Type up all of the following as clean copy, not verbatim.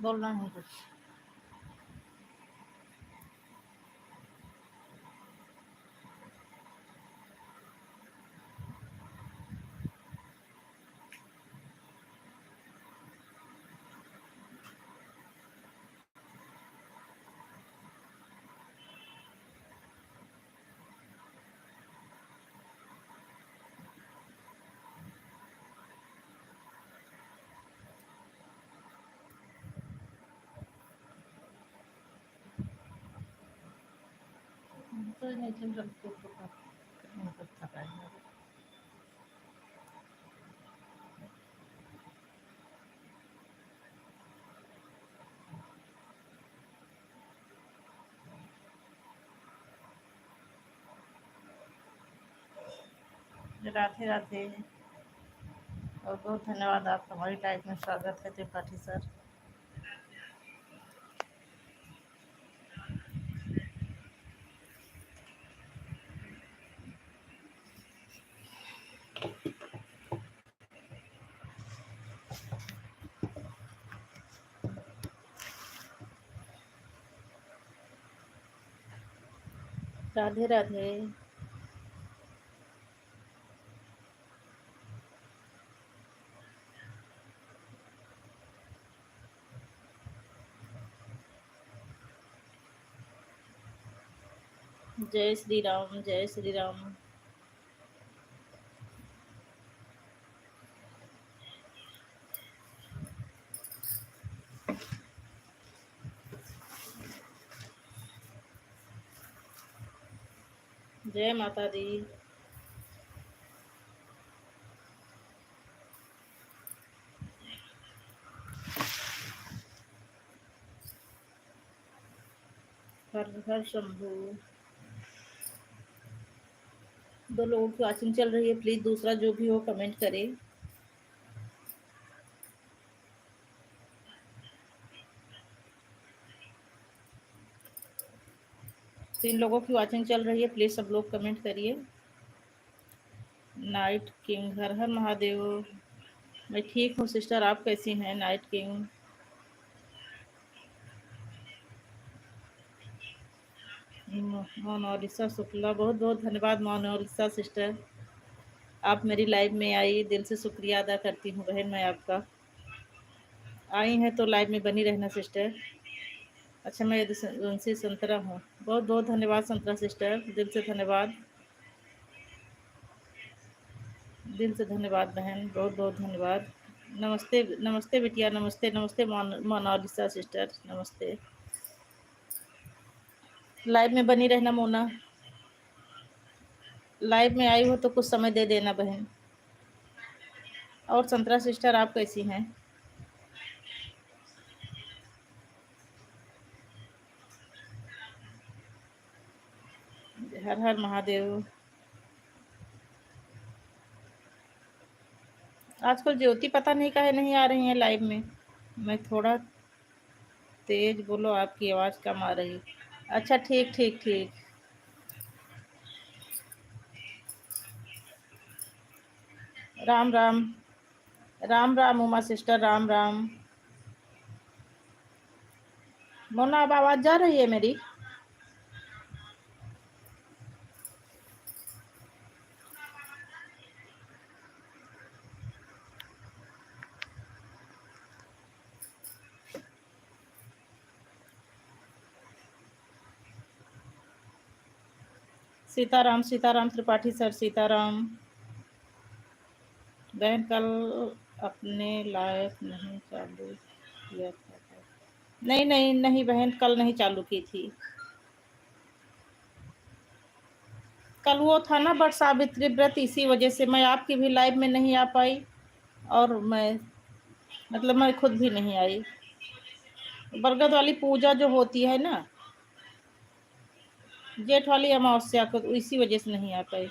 बोलना नहीं कुछ। तो नहीं चल रहा तो थका है। राधे राधे और बहुत धन्यवाद। आप हमारी लाइफ में स्वागत है त्रिपाठी सर। राधे राधे। जय श्री राम, जय श्री राम। जय माता दी। हर हर शंभू। दो लोगों की वॉचिंग चल रही है, प्लीज दूसरा जो भी हो कमेंट करे। 3 लोगों की वॉचिंग चल रही है, प्लीज सब लोग कमेंट करिए। नाइट किंग, हर हर महादेव। मैं ठीक हूँ सिस्टर, आप कैसी हैं नाइट किंग? मोनालिसा शुक्ला, बहुत बहुत धन्यवाद मोनालिसा सिस्टर। आप मेरी लाइव में आई, दिल से शुक्रिया अदा करती हूँ बहन मैं आपका। आई हैं तो लाइव में बनी रहना सिस्टर। अच्छा, मैं उनसे संतरा हूँ। बहुत बहुत धन्यवाद संतरा सिस्टर, दिल से धन्यवाद। दिल से धन्यवाद बहन, बहुत बहुत धन्यवाद। नमस्ते नमस्ते बिटिया, नमस्ते नमस्ते मोनालिसा सिस्टर, नमस्ते। लाइव में बनी रहना मोना। लाइव में आई हो तो कुछ समय दे देना बहन। और संतरा सिस्टर आप कैसी हैं? हर हर महादेव। आजकल ज्योति पता नहीं काहे नहीं आ रही है लाइव में। मैं थोड़ा तेज बोलो, आपकी आवाज़ कम आ रही। अच्छा ठीक ठीक ठीक। राम राम। राम राम उमा सिस्टर, राम राम। मोना अब आवाज़ जा रही है मेरी? सीताराम सीताराम त्रिपाठी सर, सीताराम। बहन कल अपने लायक नहीं चालू किया था? नहीं नहीं नहीं बहन, कल नहीं चालू की थी। कल वो था ना बट सावित्री व्रत, इसी वजह से मैं आपकी भी लाइव में नहीं आ पाई। और मैं मतलब मैं खुद भी नहीं आई। बरगद वाली पूजा जो होती है ना, जेठ वाली अमावस्या को, तो इसी वजह से नहीं आ पाई।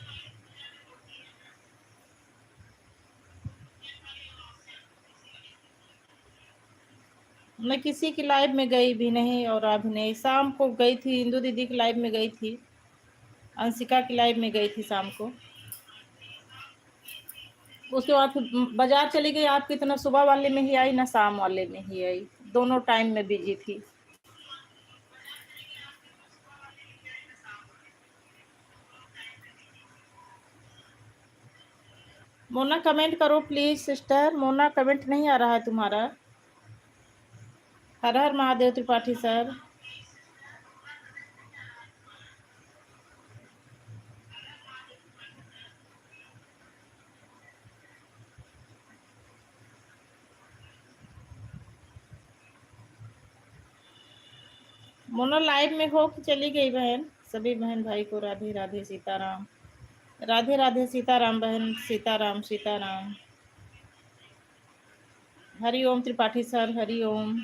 मैं किसी की लाइव में गई भी नहीं और अभी नहीं। शाम को गई थी, इंदू दीदी की लाइव में गई थी, अंशिका की लाइव में गई थी शाम को। उसके बाद फिर बाजार चली गई आपकी, तो ना सुबह वाले में ही आई ना शाम वाले में ही आई, दोनों टाइम में बिजी थी। मोना कमेंट करो प्लीज सिस्टर, मोना कमेंट नहीं आ रहा है तुम्हारा। हर हर महादेव त्रिपाठी सर। मोना लाइव में हो कि चली गई बहन? सभी बहन भाई को राधे राधे सीताराम। राधे राधे सीताराम बहन, सीताराम सीताराम। हरि ओम त्रिपाठी सर, हरि ओम।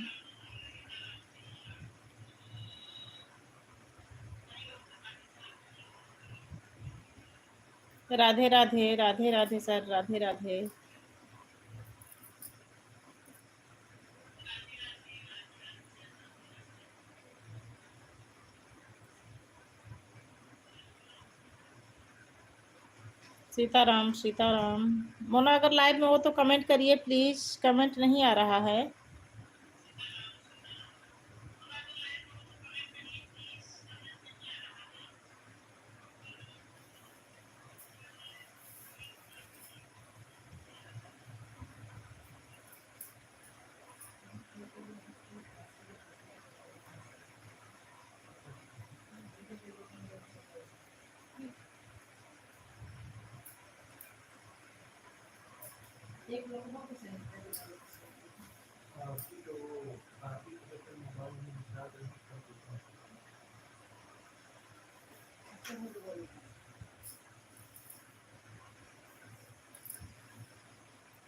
राधे राधे, राधे राधे सर, राधे राधे। सीताराम सीताराम। मोना अगर लाइव में हो तो कमेंट करिए प्लीज, कमेंट नहीं आ रहा है।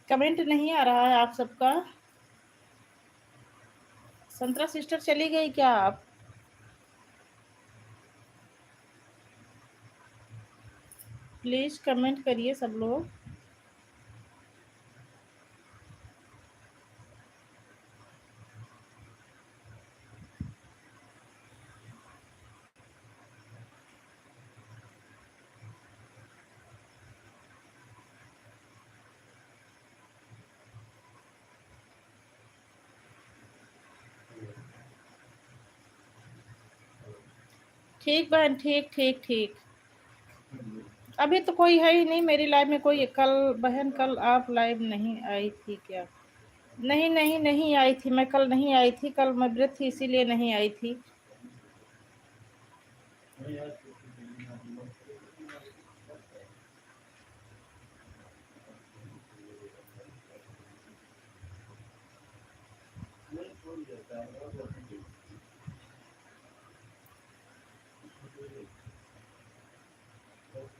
कमेंट नहीं आ रहा है आप सबका। संतरा सिस्टर चली गई क्या आप? प्लीज कमेंट करिए सब लोग। ठीक बहन, ठीक ठीक ठीक। अभी तो कोई है ही नहीं मेरी लाइफ में कोई। कल बहन, कल आप लाइव नहीं आई थी क्या? नहीं नहीं नहीं आई थी, मैं कल नहीं आई थी, कल मैं व्रत थी इसीलिए नहीं आई थी।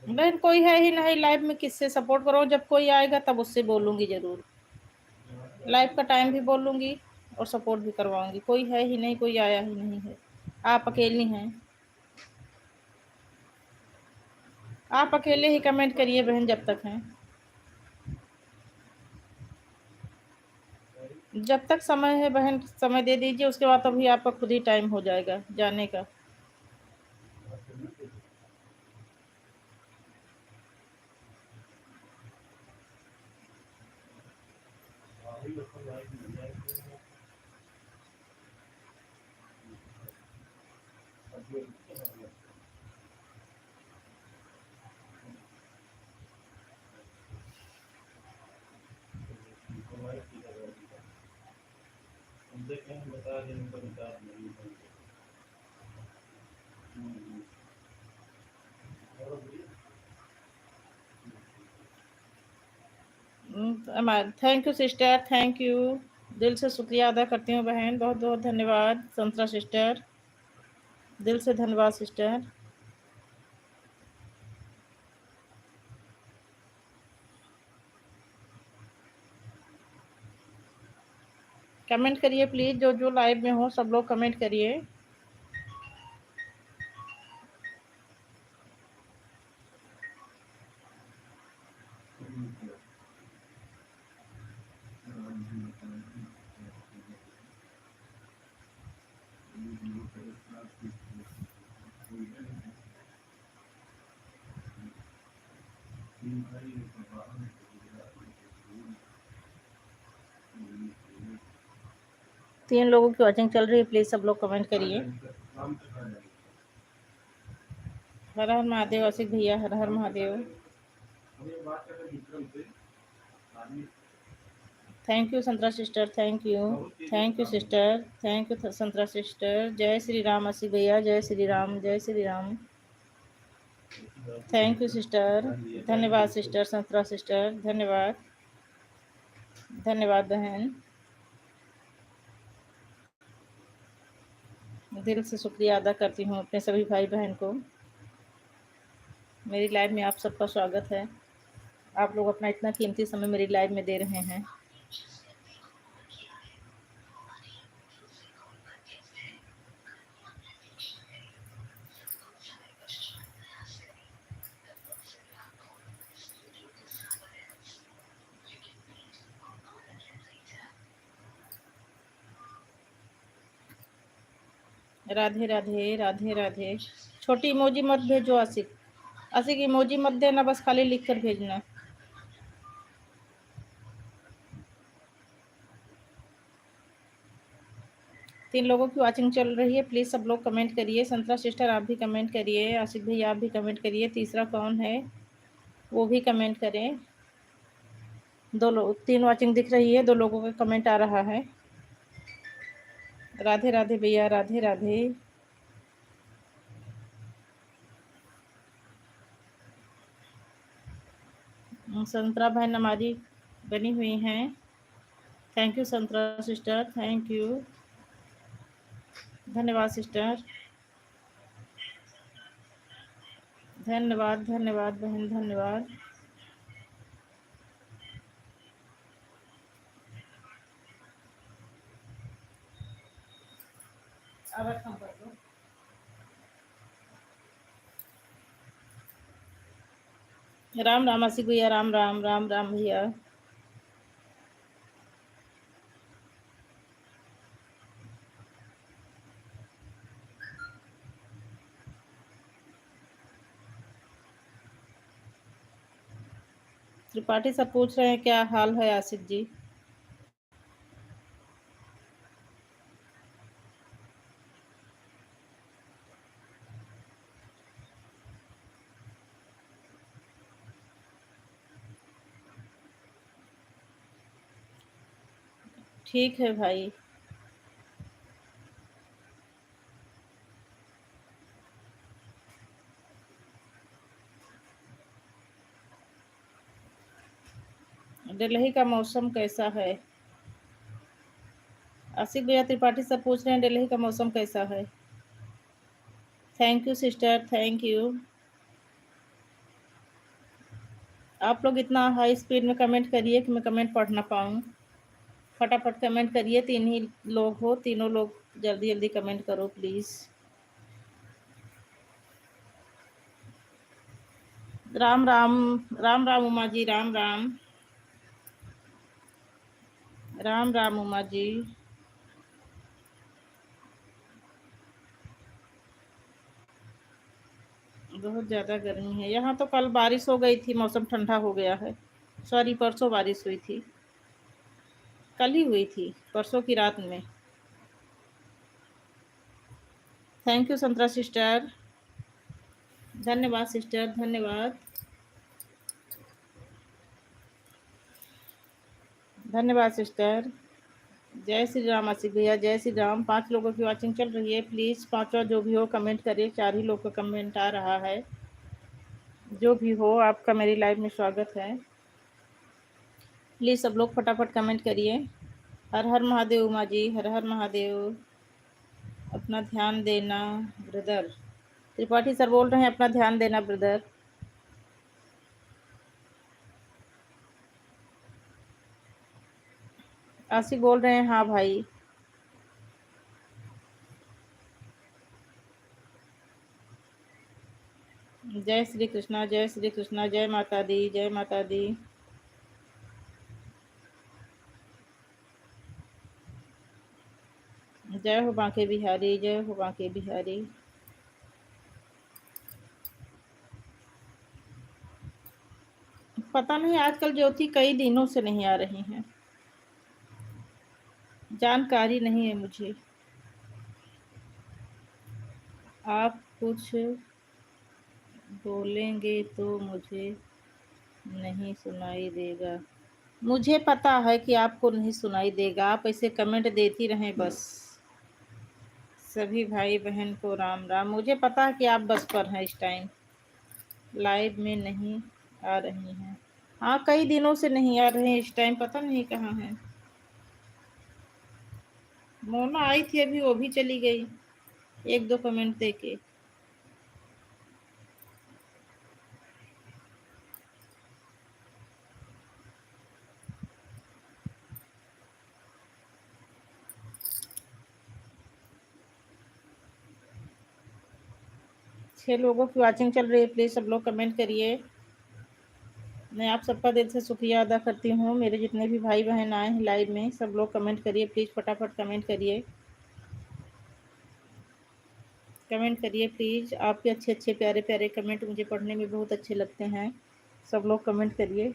बहन कोई है ही नहीं लाइव में, किससे सपोर्ट करो? जब कोई आएगा तब उससे बोलूंगी जरूर, लाइव का टाइम भी बोलूंगी और सपोर्ट भी करवाऊंगी। कोई है ही नहीं, कोई आया ही नहीं है। आप अकेली हैं, आप अकेले ही कमेंट करिए बहन जब तक हैं। जब तक समय है बहन समय दे दीजिए, उसके बाद अभी आपका खुद ही टाइम हो जाएगा जाने का। Thank you sister, thank you. दिल से शुक्रिया अदा करती हूँ बहन, बहुत बहुत धन्यवाद संतरा सिस्टर, दिल से धन्यवाद सिस्टर। कमेंट करिए प्लीज, जो जो लाइव में हो सब लोग कमेंट करिए। 3 लोगों की वॉचिंग चल रही है, प्लीज़ सब लोग कमेंट करिए। हर हर महादेव आशिक भैया, हर हर महादेव। थैंक यू संतरा sister, thank you sister, thank you संतरा सिस्टर। जय श्री राम आशिक भैया, जय श्री राम, जय Shri Ram. Thank you sister, धन्यवाद सिस्टर संतरा सिस्टर, धन्यवाद, धन्यवाद बहन, दिल से शुक्रिया अदा करती हूँ अपने सभी भाई बहन को। मेरी लाइव में आप सबका स्वागत है। आप लोग अपना इतना कीमती समय मेरी लाइव में दे रहे हैं। राधे राधे, राधे राधे। छोटी इमोजी मत भेजो आशिक, आशिक इमोजी मत देना, बस खाली लिख कर भेजना। तीन लोगों की वॉचिंग चल रही है, प्लीज़ सब लोग कमेंट करिए। संतरा सिस्टर आप भी कमेंट करिए, आशिक भैया आप भी कमेंट करिए। तीसरा कौन है वो भी कमेंट करें। 2 लोग, 3 वॉचिंग दिख रही है, 2 लोगों का कमेंट आ रहा है। राधे राधे भैया, राधे राधे। संतरा भाई नमाजी बनी हुई हैं। थैंक यू संतरा सिस्टर, थैंक यू, धन्यवाद सिस्टर, धन्यवाद, धन्यवाद बहन, धन्यवाद। राम राम आशिक भैया, राम राम, राम राम भैया। त्रिपाठी सब पूछ रहे हैं क्या हाल है आशिक जी। ठीक है भाई। दिल्ली का मौसम कैसा है? आशिक भैया त्रिपाठी सब पूछ रहे हैं दिल्ली का मौसम कैसा है। Thank you sister, thank you. आप लोग इतना हाई स्पीड में कमेंट करिए कि मैं कमेंट पढ़ ना पाऊँ। फटाफट कमेंट करिए, 3 ही लोग हो, तीनों लोग जल्दी जल्दी कमेंट करो प्लीज़। राम राम, राम राम उमा जी, राम राम, राम राम उमा जी। बहुत ज़्यादा गर्मी है यहाँ तो। कल बारिश हो गई थी, मौसम ठंडा हो गया है। सॉरी, परसों बारिश हुई थी, कल ही हुई थी, परसों की रात में। थैंक यू संतरा सिस्टर, धन्यवाद सिस्टर, धन्यवाद, धन्यवाद सिस्टर। जय श्री राम आशिक भैया, जय श्री राम। 5 लोगों की वॉचिंग चल रही है, प्लीज़ पांचवा जो भी हो कमेंट करिए। 4 ही लोग का कमेंट आ रहा है। जो भी हो, आपका मेरी लाइव में स्वागत है। प्लीज़ सब लोग फटाफट कमेंट करिए। हर हर महादेव उमा जी, हर हर महादेव। अपना ध्यान देना ब्रदर। त्रिपाठी सर बोल रहे हैं अपना ध्यान देना ब्रदर। आशिक बोल रहे हैं हाँ भाई। जय श्री कृष्णा, जय श्री कृष्णा, जय माता दी, जय माता दी। जय हो बांके बिहारी, जय हो बांके बिहारी। पता नहीं आजकल ज्योति कई दिनों से नहीं आ रही हैं। जानकारी नहीं है मुझे। आप कुछ बोलेंगे तो मुझे नहीं सुनाई देगा। मुझे पता है कि आपको नहीं सुनाई देगा, आप ऐसे कमेंट देती रहें बस। सभी भाई बहन को राम राम। मुझे पता है कि आप बस पर हैं, इस टाइम लाइव में नहीं आ रही हैं। हाँ, कई दिनों से नहीं आ रहे हैं, इस टाइम पता नहीं कहाँ हैं। मोना आई थी अभी, वो भी चली गई एक दो कमेंट देके। 6 लोगों की वॉचिंग चल रही है, प्लीज सब लोग कमेंट करिए। मैं आप सबका दिल से शुक्रिया अदा करती हूँ। मेरे जितने भी भाई बहन आए हैं लाइव में, सब लोग कमेंट करिए प्लीज, फटाफट कमेंट करिए। कमेंट करिए प्लीज, आपके अच्छे अच्छे प्यारे प्यारे कमेंट मुझे पढ़ने में बहुत अच्छे लगते हैं। सब लोग कमेंट करिए।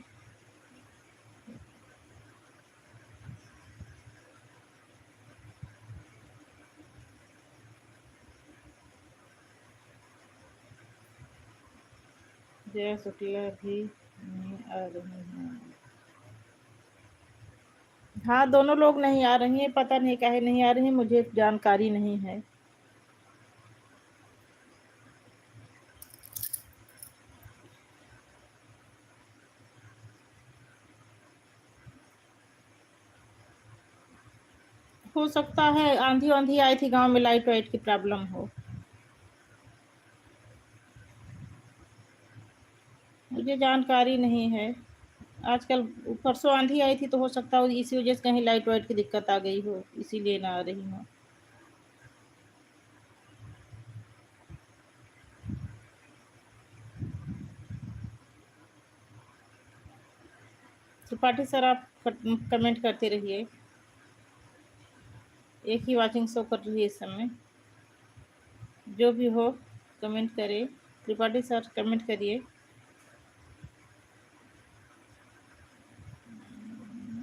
जया शुक्ला भी नहीं आ रही हैं। हाँ, दोनों लोग नहीं आ रही हैं, पता नहीं काहे नहीं आ रही हैं, मुझे जानकारी नहीं है। हो सकता है आंधी वांधी आई थी गांव में, लाइट वाइट की प्रॉब्लम हो। मुझे जानकारी नहीं है। आजकल परसों आंधी आई थी तो हो सकता है इसी वजह से कहीं लाइट वाइट की दिक्कत आ गई हो, इसीलिए ना आ रही हो। त्रिपाठी सर, आप कमेंट करते रहिए। एक ही वाचिंग शो कर रही है इस समय। जो भी हो कमेंट करें। त्रिपाठी सर कमेंट करिए।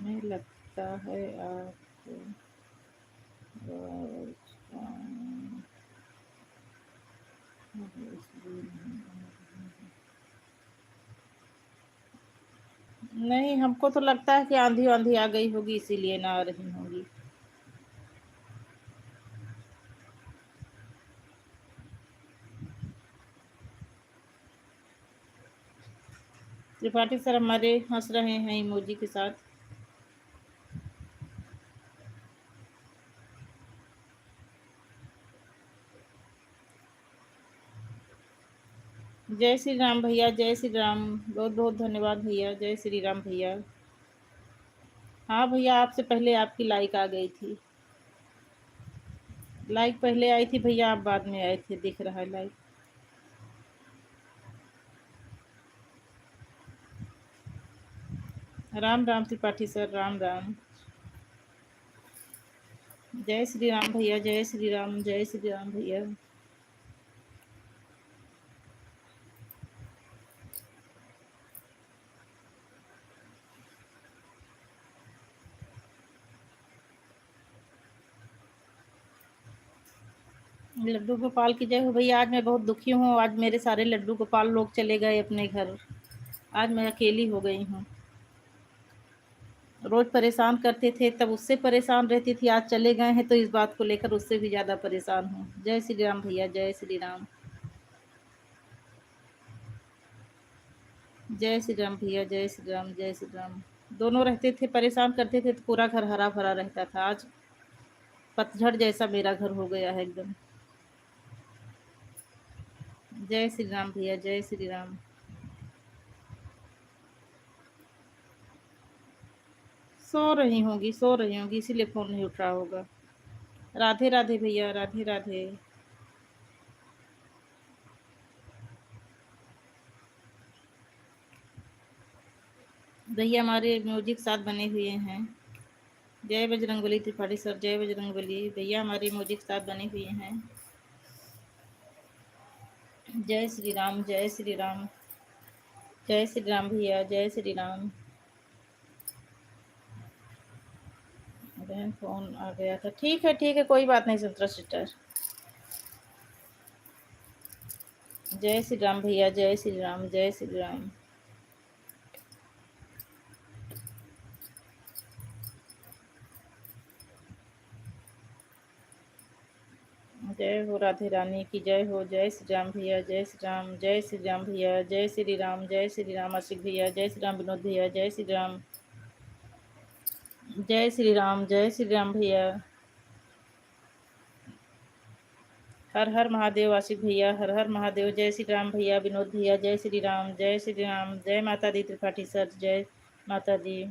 हमें लगता है आपको नहीं, हमको तो लगता है कि आंधी वांधी आ गई होगी, इसीलिए ना आ रही होंगी। त्रिपाठी सर हमारे हंस रहे हैं इमोजी के साथ। जय श्री राम भैया, जय श्री राम। बहुत बहुत धन्यवाद भैया, जय श्री राम भैया। हाँ भैया, आपसे पहले आपकी लाइक आ गई थी। लाइक पहले आई थी भैया, आप बाद में आए थे, दिख रहा है लाइक। राम राम त्रिपाठी सर, राम राम। जय श्री राम भैया, जय श्री राम, जय श्री राम भैया। लड्डू गोपाल की जय हो भैया। आज मैं बहुत दुखी हूँ, आज मेरे सारे लड्डू गोपाल लोग चले गए अपने घर। आज मैं अकेली हो गई हूँ। रोज परेशान करते थे तब उससे परेशान रहती थी, आज चले गए हैं तो इस बात को लेकर उससे भी ज्यादा परेशान हूँ। जय श्री राम भैया, जय श्री राम। जय श्री राम भैया, जय श्री राम, जय श्री राम। दोनों रहते थे, परेशान करते थे तो पूरा घर हरा भरा रहता था। आज पतझड़ जैसा मेरा घर हो गया है एकदम। जय श्री राम भैया, जय श्री राम। सो रही होंगी इसीलिए फोन नहीं उठ रहा होगा। राधे राधे भैया, राधे राधे। भैया हमारे म्यूजिक साथ बने हुए हैं। जय बजरंगबली त्रिपाठी सर, जय बजरंगबली भैया, हमारे म्यूजिक साथ बने हुए हैं। जय श्री राम, जय श्री राम। जय श्री राम भैया, जय श्री राम। बहन फ़ोन आ गया था। ठीक है, कोई बात नहीं संतरा सिस्टर। जय श्री राम भैया, जय श्री राम, जय श्री राम। जय हो राधे रानी की जय हो। जय श्री राम भैया, जय श्री राम, जय श्री राम भैया, जय श्री राम, जय श्री राम आशिक भैया, जय श्री राम विनोद भैया, जय श्री राम, जय श्री राम, जय श्री राम भैया। हर हर महादेव आशिक भैया, हर हर महादेव। जय श्री राम भैया विनोद भैया, जय श्री राम, जय श्री राम, जय माता दी त्रिपाठी सर, जय माता दी।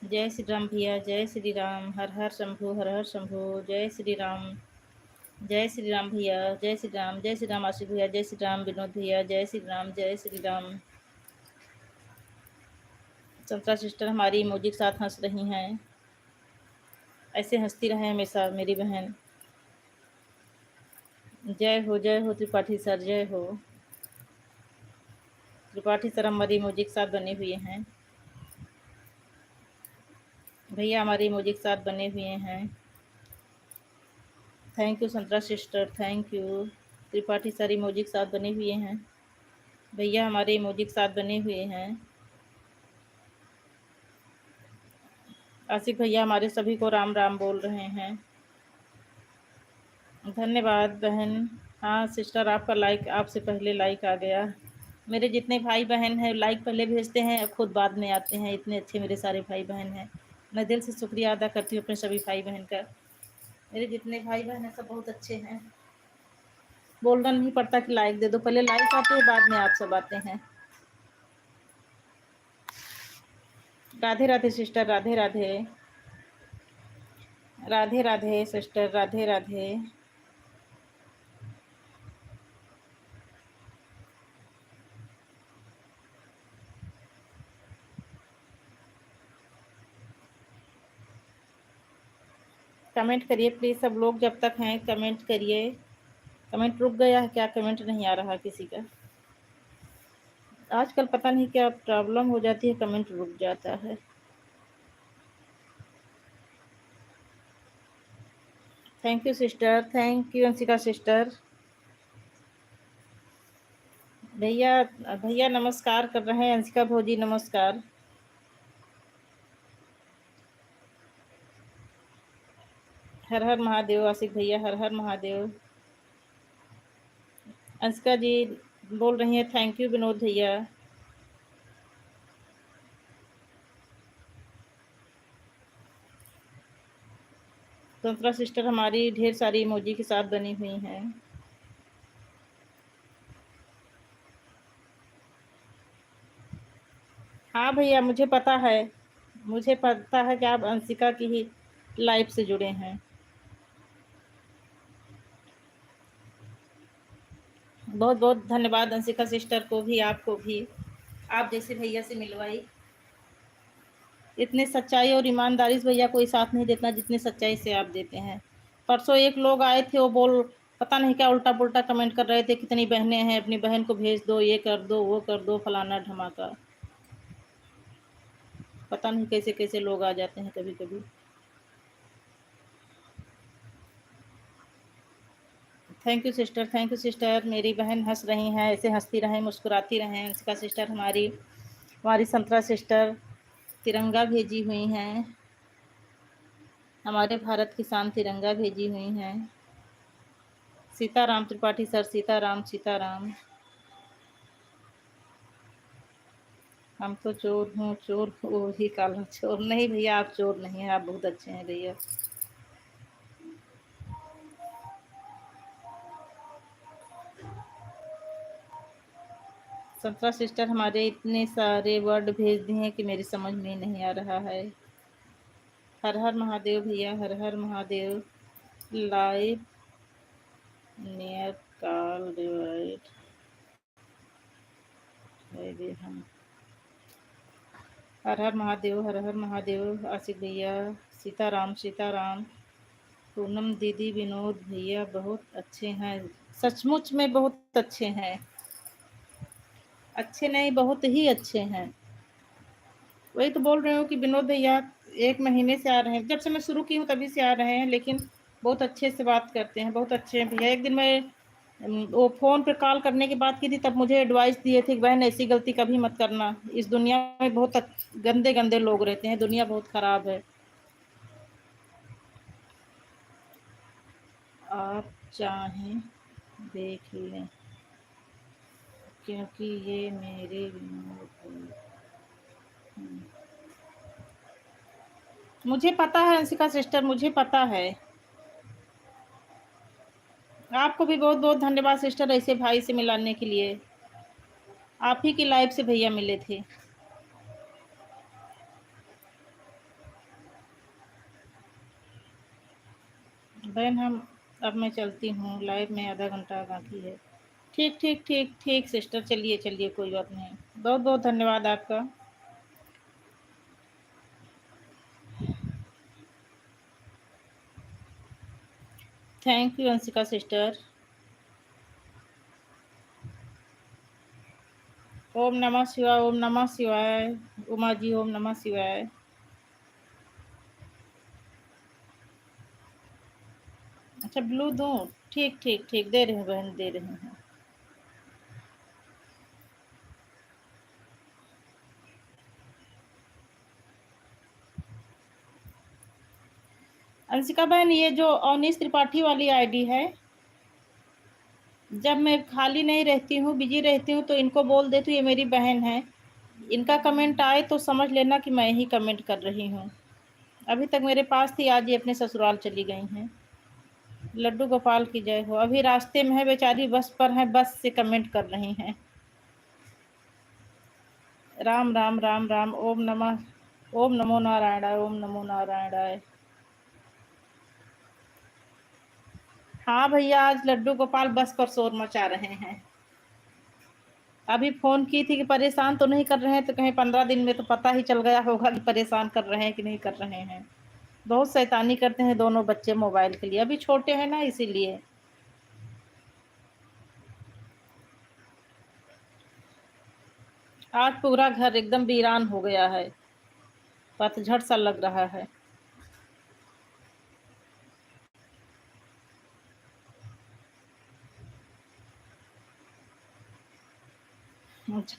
जय श्री राम भैया, जय श्री राम, हर हर शंभु, हर हर शंभु, जय श्री राम, जय श्री राम भैया, जय श्री राम, जय श्री राम आशिक भैया, जय श्री राम विनोद भैया, जय श्री राम, जय श्री राम। संतरा सिस्टर हमारी इमोजी के साथ हंस रही हैं। ऐसे हंसती रहे हमेशा मेरी बहन। जय हो त्रिपाठी सर, जय हो। त्रिपाठी सर हमारी इमोजी के साथ बने हुए हैं। भैया हमारी इमोजी के साथ बने हुए हैं। थैंक यू संतरा sister, thank you. Tripathi sir emoji के साथ बने हुए हैं। भैया हमारे इमोजी के साथ बने हुए हैं। आसिफ भैया हमारे सभी को राम राम बोल रहे हैं। धन्यवाद बहन। हाँ सिस्टर, आपका लाइक, आपसे पहले लाइक आ गया। मेरे जितने भाई बहन हैं लाइक पहले भेजते हैं, खुद बाद में आते हैं। इतने अच्छे मेरे सारे भाई बहन हैं। मैं दिल से शुक्रिया अदा करती हूँ अपने सभी भाई बहन का। मेरे जितने भाई बहन हैं सब बहुत अच्छे हैं। बोलना नहीं पड़ता कि लाइक दे दो, पहले लाइक आते हैं बाद में आप सब आते हैं। Radhe Radhe sister, Radhe Radhe, Radhe Radhe sister, Radhe Radhe. Comment करिए प्लीज़ सब लोग, जब तक हैं कमेंट करिए। कमेंट रुक गया है क्या? कमेंट नहीं आ रहा किसी का। आजकल पता नहीं क्या प्रॉब्लम हो जाती है, कमेंट रुक जाता है। Thank you sister, thank you Anshika sister. भैया भैया नमस्कार कर रहे हैं। अंशिका भौजी नमस्कार। हर हर महादेव आशिक भैया, हर हर महादेव। अंशिका जी बोल रही हैं थैंक यू विनोद भैया। तंत्रा सिस्टर हमारी ढेर सारी इमोजी के साथ बनी हुई हैं। हाँ भैया मुझे पता है, मुझे पता है कि आप अंशिका की ही लाइफ से जुड़े हैं। बहुत बहुत धन्यवाद अंशिका सिस्टर को भी, आपको भी, आप जैसे भैया से मिलवाई। इतने सच्चाई और ईमानदारी से भैया कोई साथ नहीं देता जितने सच्चाई से आप देते हैं। परसों एक लोग आए थे, वो बोल पता नहीं क्या उल्टा पुल्टा कमेंट कर रहे थे, कितनी बहनें हैं अपनी बहन को भेज दो, ये कर दो वो कर दो, फलाना धमाका। पता नहीं कैसे कैसे लोग आ जाते हैं कभी कभी। Thank you sister, thank you sister. मेरी बहन हंस रही हैं, ऐसे हंसती रहें, मुस्कुराती रहें। उसका सिस्टर हमारी, हमारी संतरा सिस्टर तिरंगा भेजी हुई हैं, हमारे भारत की शान तिरंगा भेजी हुई हैं। सीताराम त्रिपाठी सर, सीताराम सीताराम। हम तो चोर हूँ, चोर वो ही काला चोर। नहीं भैया आप चोर नहीं हैं, आप बहुत अच्छे हैं भैया। संतरा सिस्टर हमारे इतने सारे वर्ड भेज दिए हैं कि मेरी समझ में नहीं आ रहा है। हर हर महादेव भैया, हर हर महादेव। लाइव नियर कॉल डिवाइड हम। हर हर महादेव, हर हर महादेव आशिक भैया। सीताराम सीताराम। पूनम दीदी विनोद भैया बहुत अच्छे हैं, सचमुच में बहुत अच्छे हैं। अच्छे नहीं बहुत ही अच्छे हैं। वही तो बोल रही हूँ कि विनोद भैया 1 महीने से आ रहे हैं, जब से मैं शुरू की हूँ तभी से आ रहे हैं, लेकिन बहुत अच्छे से बात करते हैं, बहुत अच्छे हैं भैया। एक दिन मैं वो फ़ोन पे कॉल करने की बात की थी, तब मुझे एडवाइस दिए थे कि बहन ऐसी गलती कभी मत करना, इस दुनिया में बहुत गंदे-गंदे लोग रहते हैं, दुनिया बहुत खराब है। आप चाहें देख लें, क्योंकि ये मेरे विनोद है। मुझे पता है अंशिका सिस्टर, मुझे पता है। आपको भी बहुत-बहुत धन्यवाद सिस्टर ऐसे भाई से मिलाने के लिए। आप ही की लाइफ से भैया मिले थे। बहन हम अब मैं चलती हूँ, लाइव में आधा घंटा बाकी है। ठीक ठीक ठीक ठीक सिस्टर, चलिए चलिए, कोई बात नहीं। बहुत बहुत धन्यवाद आपका। Thank you Anshika sister. ओम नमः शिवाय, ओम नमः शिवाय। उमा जी ओम नमः शिवाय। अच्छा ब्लू दूँ? ठीक ठीक ठीक, दे रही हूँ बहन, दे रही हूँ। अंशिका बहन, ये जो अवनीश त्रिपाठी वाली आईडी है, जब मैं खाली नहीं रहती हूँ, बिजी रहती हूँ, तो इनको बोल देती हूँ ये मेरी बहन है। इनका कमेंट आए तो समझ लेना कि मैं ही कमेंट कर रही हूँ। अभी तक मेरे पास थी, आज ये अपने ससुराल चली गई हैं। लड्डू गोपाल की जय हो। अभी रास्ते में है बेचारी, बस पर है, बस से कमेंट कर रही हैं। राम राम राम राम। ओम नमः, ओम नमो नारायणाय, ओम नमो नारायणाय। हाँ भैया, आज लड्डू गोपाल बस पर शोर मचा रहे हैं। अभी फोन की थी कि परेशान तो नहीं कर रहे हैं, तो कहीं 15 दिन में तो पता ही चल गया होगा कि परेशान कर रहे हैं कि नहीं कर रहे हैं। बहुत शैतानी करते हैं दोनों बच्चे मोबाइल के लिए, अभी छोटे हैं ना इसीलिए। आज पूरा घर एकदम वीरान हो गया है, पतझड़ सा लग रहा है।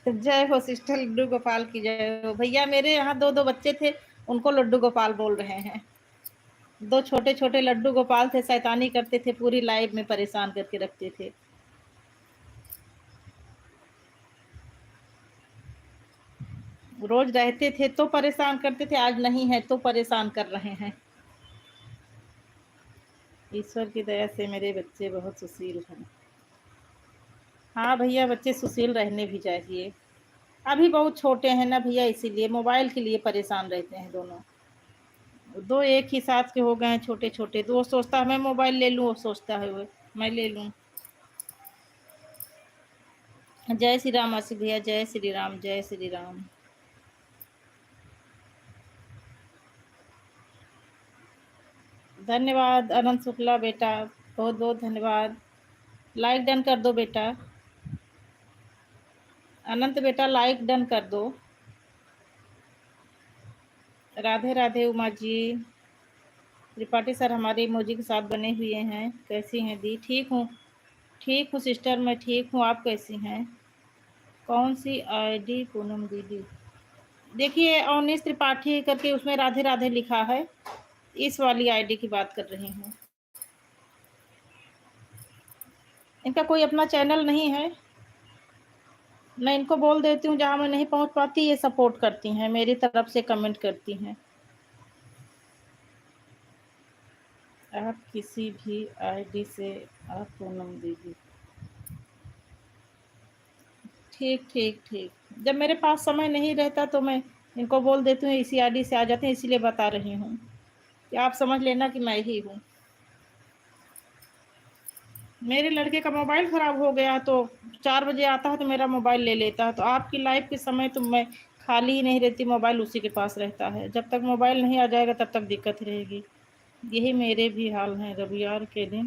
जय हो सिस्टर, लड्डू गोपाल की जय हो। भैया मेरे यहाँ दो दो बच्चे थे, उनको लड्डू गोपाल बोल रहे हैं। दो छोटे छोटे लड्डू गोपाल थे, शैतानी करते थे, पूरी लाइफ में परेशान करके रखते थे। रोज रहते थे तो परेशान करते थे, आज नहीं है तो परेशान कर रहे हैं। ईश्वर की दया से मेरे बच्चे बहुत सुशील हैं। हाँ भैया, बच्चे सुशील रहने भी चाहिए। अभी बहुत छोटे हैं ना भैया, इसीलिए मोबाइल के लिए परेशान रहते हैं दोनों। दो एक ही साथ के हो गए हैं, छोटे छोटे। तो वो सोचता है मैं मोबाइल ले लूँ, वो सोचता है वो मैं ले लूँ। जय श्री राम आसिफ भैया, जय श्री राम, जय श्री राम। धन्यवाद अनंत शुक्ला बेटा, बहुत बहुत धन्यवाद। लाइक डन कर दो बेटा। अनंत बेटा लाइक डन कर दो। राधे राधे उमा जी। त्रिपाठी सर हमारे इमोजी के साथ बने हुए हैं। कैसी हैं दी? ठीक हूँ, ठीक हूँ सिस्टर, मैं ठीक हूँ। आप कैसी हैं? कौन सी आईडी पूनम दीदी? देखिए अवनीश त्रिपाठी करके उसमें राधे राधे लिखा है, इस वाली आईडी की बात कर रही हूँ। इनका कोई अपना चैनल नहीं है। मैं इनको बोल देती हूँ, जहाँ मैं नहीं पहुँच पाती ये सपोर्ट करती हैं, मेरी तरफ से कमेंट करती हैं। आप किसी भी आईडी से, आप पूनम दीदी। ठीक ठीक ठीक, जब मेरे पास समय नहीं रहता तो मैं इनको बोल देती हूँ इसी आईडी से आ जाते हैं, इसीलिए बता रही हूँ कि आप समझ लेना कि मैं ही हूँ। मेरे लड़के का मोबाइल ख़राब हो गया, तो 4 बजे आता है तो मेरा मोबाइल ले लेता है। तो आपकी लाइफ के समय तो मैं खाली ही नहीं रहती, मोबाइल उसी के पास रहता है। जब तक मोबाइल नहीं आ जाएगा तब तक दिक्कत रहेगी। यही मेरे भी हाल हैं। रविवार के दिन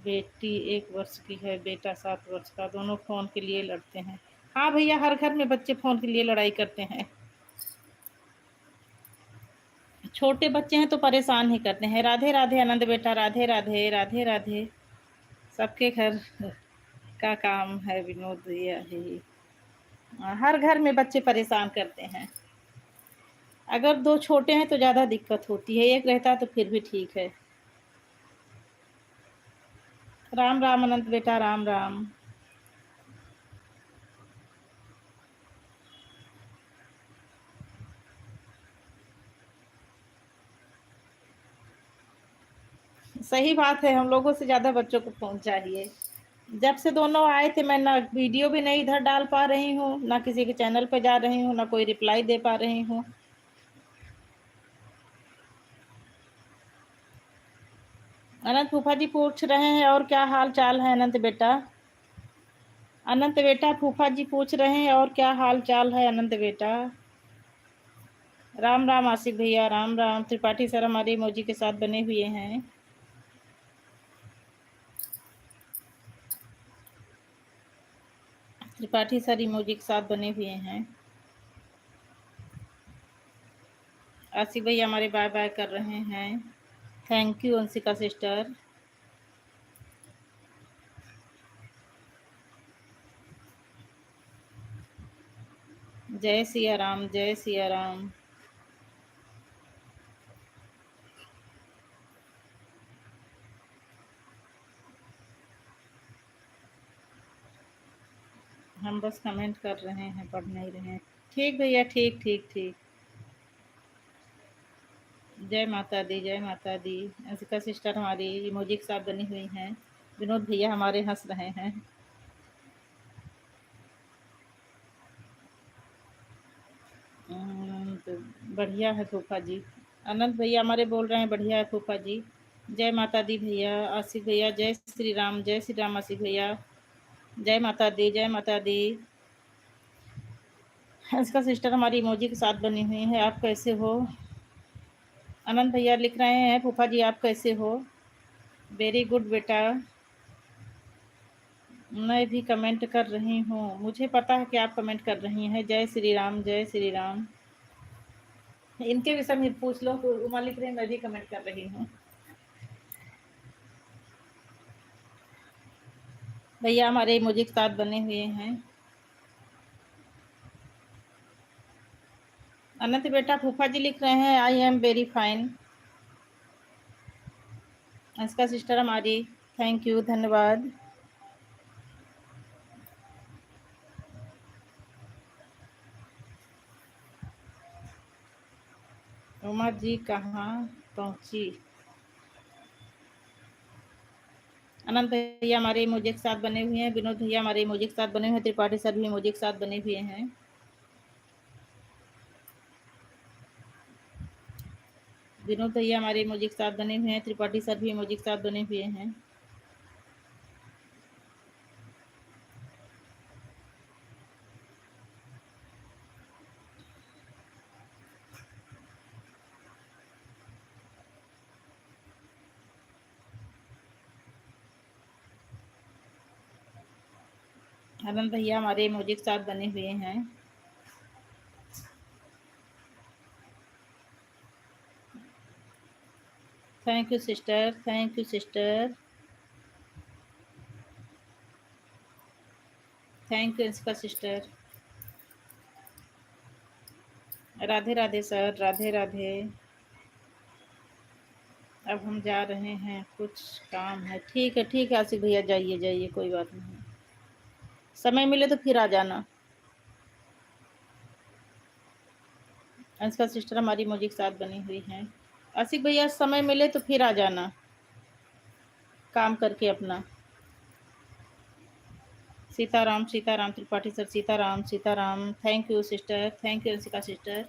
बेटी 1 वर्ष की है, बेटा 7 वर्ष का, दोनों फ़ोन के लिए लड़ते हैं। हाँ भैया, हर घर में बच्चे फ़ोन के लिए लड़ाई करते हैं। छोटे बच्चे हैं तो परेशान ही करते हैं। राधे राधे आनंद बेटा, राधे राधे, राधे राधे। सबके घर का काम है विनोद भैया ही। हर घर में बच्चे परेशान करते हैं। अगर 2 छोटे हैं तो ज़्यादा दिक्कत होती है, एक रहता तो फिर भी ठीक है। राम राम अनंत बेटा, राम राम। सही बात है, हम लोगों से ज़्यादा बच्चों को फ़ोन चाहिए। जब से दोनों आए थे मैं ना वीडियो भी नहीं इधर डाल पा रही हूँ, ना किसी के चैनल पे जा रही हूँ, ना कोई रिप्लाई दे पा रही हूँ। अनंत फूफा जी पूछ रहे हैं और क्या हाल चाल है अनंत बेटा। अनंत बेटा फूफा जी पूछ रहे हैं और क्या हाल चाल है अनंत बेटा। राम राम आसिफ भैया, राम राम। त्रिपाठी सर हमारे इमोजी के साथ बने हुए हैं। त्रिपाठी सर इमोजी के साथ बने हुए हैं। आसिफ भैया हमारे बाय बाय कर रहे हैं। Thank you Anshika sister. जय सिया राम, जय सिया राम। हम बस कमेंट कर रहे हैं, पढ़ नहीं रहे हैं। ठीक भैया, ठीक ठीक ठीक। जय माता दी, जय माता दी। अंशिका सिस्टर हमारी इमोजी के साथ बनी हुई हैं। विनोद भैया हमारे हंस रहे हैं। तो बढ़िया है फूफा जी। अनंत भैया हमारे बोल रहे हैं बढ़िया है फूफा जी। जय माता दी भैया। आसिफ भैया जय श्री राम, जय श्री राम। आसिफ भैया जय माता दी, जय माता दी। इसका सिस्टर हमारी इमोजी के साथ बनी हुई है। आप कैसे हो। अनंत भैया लिख रहे हैं फूफा जी आप कैसे हो। वेरी गुड बेटा। मैं भी कमेंट कर रही हूँ, मुझे पता है कि आप कमेंट कर रही हैं। जय श्री राम, जय श्री राम। इनके विषय में पूछ लो तो उमा लिख रहे हैं, मैं भी कमेंट कर रही हूँ। भैया हमारे इमोजी के साथ बने हुए हैं। अनंत बेटा फूफा जी लिख रहे हैं आई एम वेरी फाइन। इसका सिस्टर हमारी थैंक यू, धन्यवाद। उमा जी कहाँ पहुँची। अनंत भैया हमारे इमोजी के साथ बने हुए हैं। विनोद भैया हमारे इमोजी के साथ बने हुए हैं। त्रिपाठी सर भी इमोजी के साथ बने हुए हैं। विनोद भैया हमारे इमोजी के साथ बने हुए हैं। त्रिपाठी सर भी इमोजी के साथ बने हुए हैं। आनंद भैया हमारे इमोजी के साथ बने हुए हैं। Thank you sister, thank you sister. Thank you इसका सिस्टर। राधे राधे सर, राधे राधे। अब हम जा रहे हैं, कुछ काम है। ठीक है ठीक है आसिफ भैया, जाइए जाइए, कोई बात नहीं। समय मिले तो फिर आ जाना। इसका सिस्टर हमारी इमोजी के साथ बनी हुई है। आसिफ भैया समय मिले तो फिर आ जाना, काम करके अपना। Sitaram, Sitaram Tripathi sir, Sitaram Sitaram. Thank you sister, thank you Anshika sister,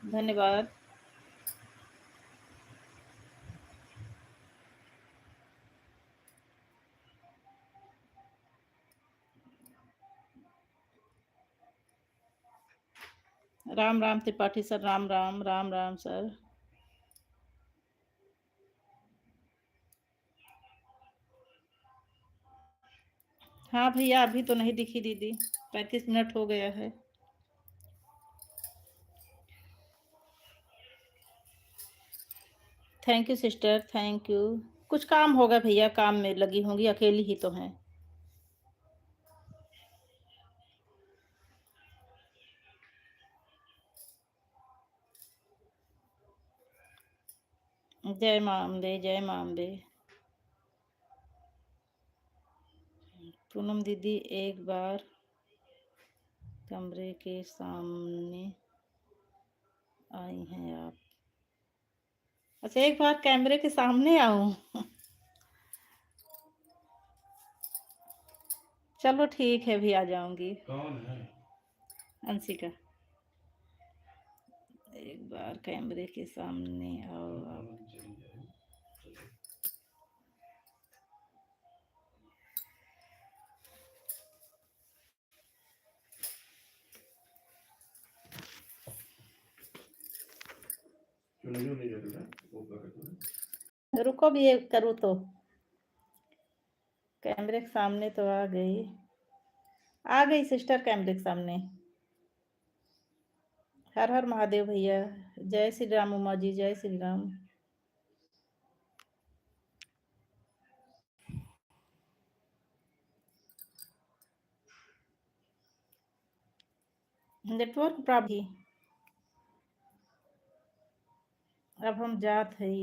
धन्यवाद। Ram Ram Tripathi sir, Ram Ram, Ram Ram sir. हाँ भैया अभी तो नहीं दिखी दीदी, 35 मिनट हो गया है। Thank you sister, thank you. कुछ काम होगा भैया, काम में लगी होंगी, अकेली ही तो हैं। जय माँ अम्बे, जय माँ अम्बे। पूनम दीदी एक बार कमरे के सामने आई हैं आप। अच्छा, एक बार कैमरे के सामने आऊं? चलो ठीक है भी, आ जाऊंगी। कौन है? अंशिका। एक बार कैमरे के सामने आओ आप। चली जाएगी। क्यों नहीं कर रहा? वो कर रहा है। रुको भी, एक करूँ तो। कैमरे के सामने तो आ गई, आ गई सिस्टर कैमरे के सामने। हर हर महादेव भैया। जय श्री राम उमा जी, जय श्री राम। Network problem. अब हम जात है।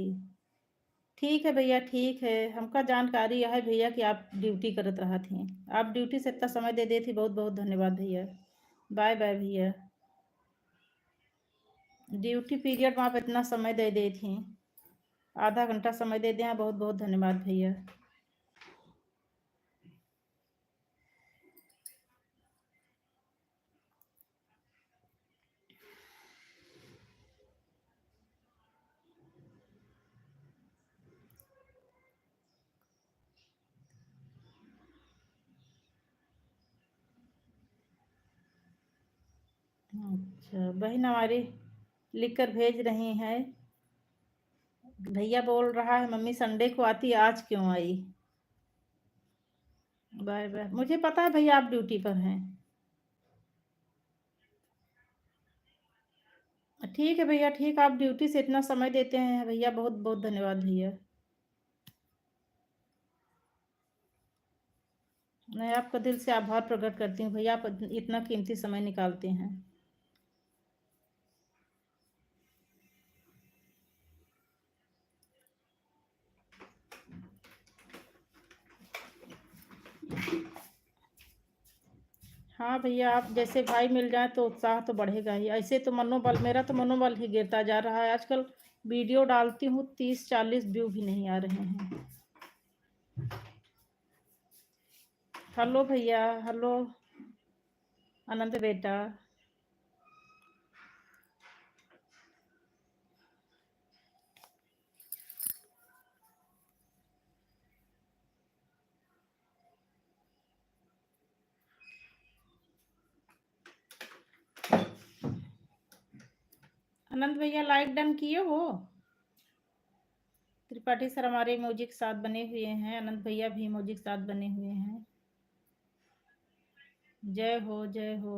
ठीक है भैया, ठीक है। हमका जानकारी यह है भैया कि आप ड्यूटी करत रहा थी। आप ड्यूटी से इतना समय दे थी, बहुत बहुत धन्यवाद भैया। बाय बाय भैया। ड्यूटी पीरियड में आप इतना समय दे थी, आधा घंटा समय दे दिया, बहुत बहुत धन्यवाद भैया। अच्छा, बहन हमारी लिख कर भेज रही हैं। भैया बोल रहा है मम्मी संडे को आती, आज क्यों आई? Bye bye. मुझे पता है भैया आप ड्यूटी पर हैं। ठीक है भैया, ठीक। आप ड्यूटी से इतना समय देते हैं भैया, बहुत बहुत धन्यवाद भैया। मैं आपका दिल से आभार प्रकट करती हूँ भैया, आप इतना कीमती समय निकालते हैं। हाँ भैया, आप जैसे भाई मिल जाए तो उत्साह तो बढ़ेगा ही। ऐसे तो मनोबल, मेरा तो मनोबल ही गिरता जा रहा है आजकल। वीडियो डालती हूँ, 30-40 व्यू भी नहीं आ रहे हैं। हेलो भैया, हेलो आनंद बेटा। आनंद भैया लाइक डन किए हो? त्रिपाठी सर हमारे इमोजी के साथ बने हुए हैं, आनंद भैया भी इमोजी के साथ बने हुए हैं। जय हो, जय हो।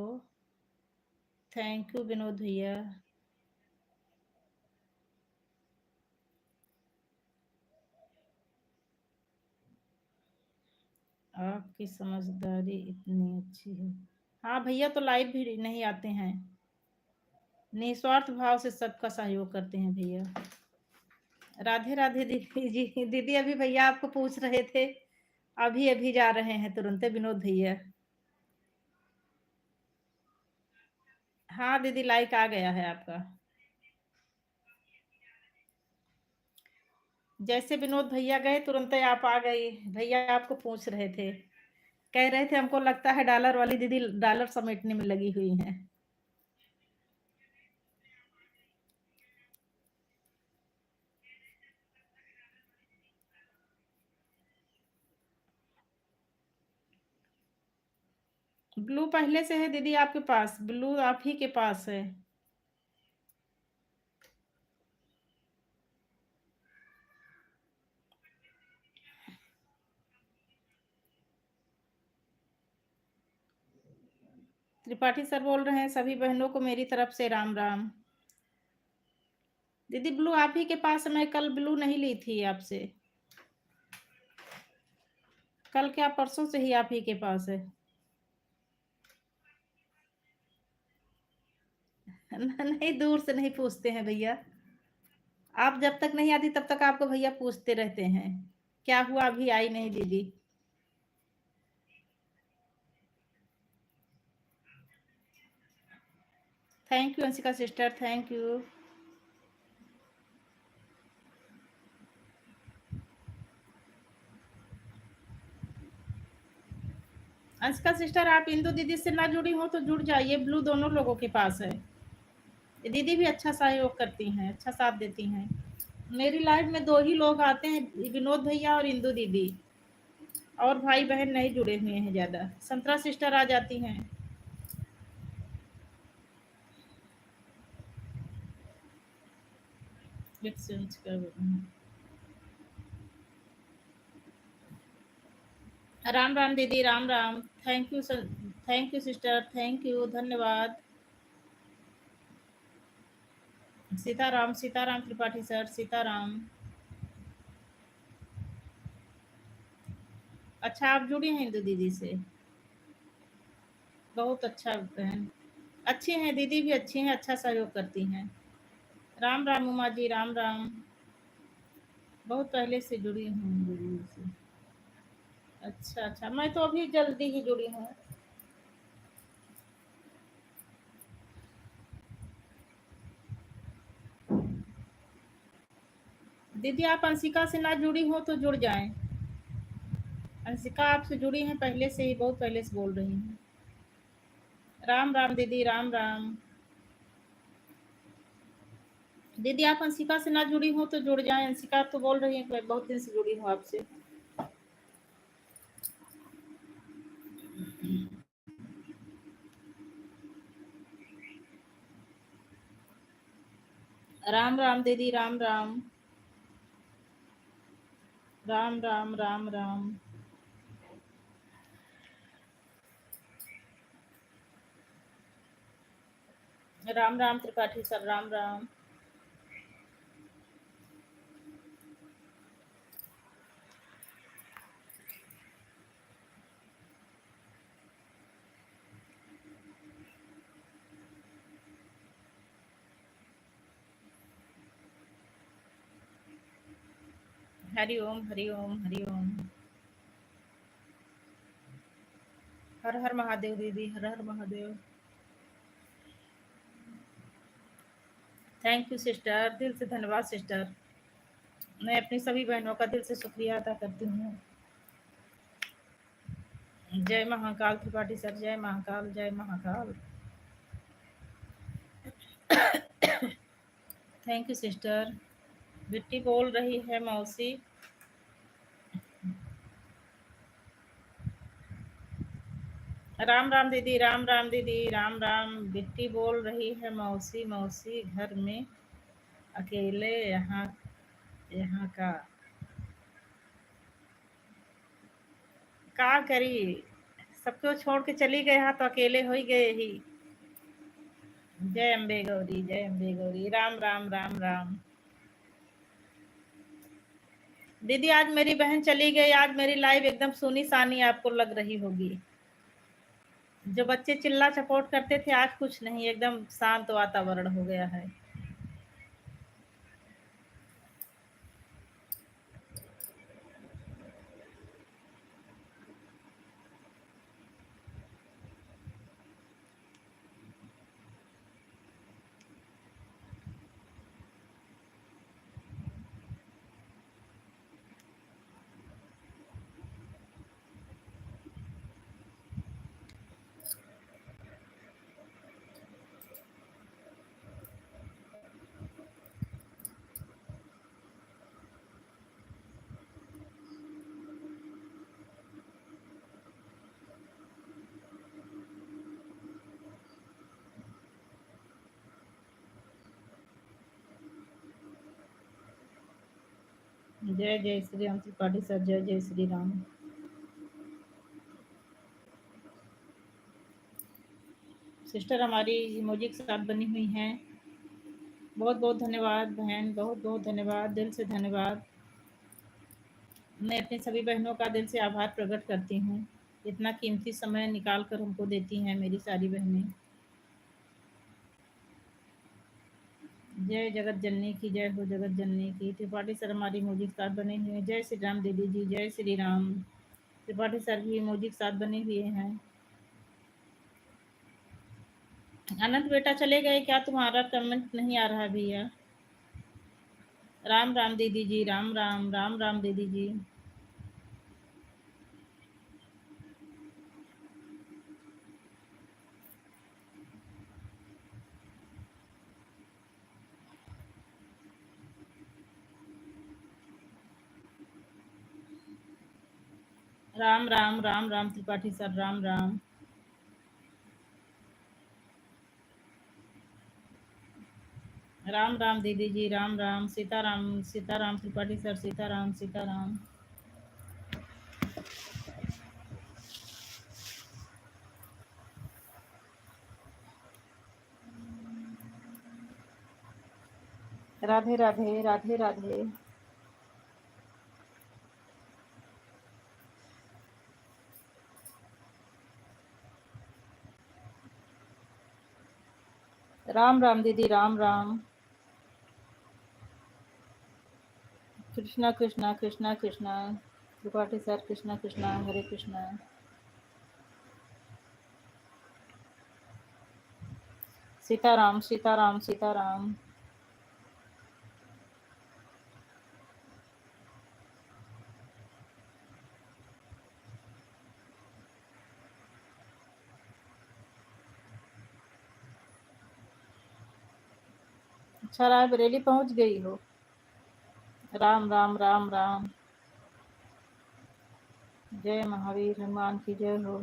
थैंक यू विनोद भैया। आपकी समझदारी इतनी अच्छी है। हाँ भैया, तो लाइव भी नहीं आते हैं, निस्वार्थ भाव से सबका सहयोग करते हैं भैया। राधे राधे दीदी जी। दीदी अभी भैया आपको पूछ रहे थे, अभी अभी जा रहे हैं तुरंत विनोद भैया। हाँ दीदी, लाइक आ गया है आपका। जैसे विनोद भैया गए तुरंत आप आ गई। भैया आपको पूछ रहे थे, कह रहे थे हमको लगता है डॉलर वाली दीदी डॉलर समेटने में लगी हुई हैं। ब्लू पहले से है दीदी आपके पास, ब्लू आप ही के पास है। त्रिपाठी सर बोल रहे हैं सभी बहनों को मेरी तरफ से राम राम। दीदी ब्लू आप ही के पास है, मैं कल ब्लू नहीं ली थी आपसे। कल क्या परसों से ही आप ही के पास है। नहीं, दूर से नहीं पूछते हैं भैया। आप जब तक नहीं आती तब तक आपको भैया पूछते रहते हैं क्या हुआ, अभी आई नहीं दीदी। Thank you Anshika sister, thank you. Anshika sister आप इंदु दीदी से ना जुड़ी हो तो जुड़ जाइए, ब्लू दोनों लोगों के पास है। ये दीदी भी अच्छा सहयोग करती हैं, अच्छा साथ देती हैं। मेरी लाइफ में दो ही लोग आते हैं, विनोद भैया और इंदु दीदी, और भाई बहन नहीं जुड़े हुए हैं ज्यादा। संतरा सिस्टर आ जाती हैं। राम राम दीदी, Ram Ram. Thank you sir, thank you sister, thank you, धन्यवाद। सीताराम, सीताराम त्रिपाठी सर, सीताराम। अच्छा आप जुड़ी हैं इंदु दीदी से, बहुत अच्छा बहन। अच्छी हैं दीदी भी, अच्छी हैं, अच्छा सहयोग करती हैं। राम राम उमा जी, राम राम। बहुत पहले से जुड़ी हूँ दीदी से। अच्छा अच्छा, मैं तो अभी जल्दी ही जुड़ी हूँ। दीदी आप अंशिका से ना जुड़ी हो तो जुड़ जाएं। अंशिका आपसे जुड़ी हैं पहले से ही, बहुत पहले से बोल रही हैं। राम राम दीदी, राम राम। दीदी आप अंशिका से ना जुड़ी हो तो जुड़ जाएं। अंशिका तो बोल रही है कि मैं बहुत दिन से जुड़ी हूँ आपसे। राम राम दीदी, राम राम। राम राम, राम राम। राम राम त्रिपाठी सर, राम राम। हरि ओम, हरि ओम, हरि ओम। हर हर महादेव दीदी, हर हर महादेव। थैंक यू सिस्टर, दिल से धन्यवाद सिस्टर। मैं अपनी सभी बहनों का दिल से शुक्रिया अदा करती हूँ। जय महाकाल त्रिपाठी सर, जय महाकाल, जय Mahakal. Thank you sister. Bitti बोल रही है मौसी। राम राम दीदी, राम राम दीदी, राम राम। बिट्टी बोल रही है मौसी, मौसी घर में अकेले, यहाँ यहाँ का करी, सबको छोड़ के चली गए, यहाँ तो अकेले हो ही गए ही। जय अम्बे गौरी, जय अम्बे गौरी। राम राम, राम राम। दीदी आज मेरी बहन चली गई, आज मेरी लाइफ एकदम सुनी सानी आपको लग रही होगी। जो बच्चे चिल्ला चपोट करते थे, आज कुछ नहीं, एकदम शांत वातावरण हो गया है। जय जय श्री राम त्रिपाठी सर, जय जय श्री राम। सिस्टर हमारी इमोजी के साथ बनी हुई हैं। बहुत बहुत धन्यवाद बहन, बहुत बहुत धन्यवाद, दिल से धन्यवाद। मैं अपनी सभी बहनों का दिल से आभार प्रकट करती हूँ। इतना कीमती समय निकाल कर हमको देती हैं मेरी सारी बहनें। जय जगत जननी की, जय हो जगत जननी की। त्रिपाठी सर हमारी म्यूजिक साथ बने हुए हैं। जय श्री राम दीदी जी, जय श्री राम। त्रिपाठी सर भी म्यूजिक साथ बने हुए हैं। अनंत बेटा चले गए क्या? तुम्हारा कमेंट नहीं आ रहा भैया। राम राम दीदी जी, राम राम, राम राम दीदी जी। राम राम, राम राम त्रिपाठी सर, राम राम। राम राम दीदी जी, राम राम। सीताराम, सीताराम त्रिपाठी सर, सीताराम, सीताराम। राधे राधे, राधे राधे। राम राम दीदी, राम राम। कृष्णा कृष्णा, कृष्णा कृष्णा। त्रिपाठी सर, कृष्णा कृष्णा, हरे कृष्णा। सीताराम, सीताराम, सीताराम। अच्छा, रायबरेली पहुंच गई हो। राम राम, राम राम। जय महावीर हनुमान की जय हो।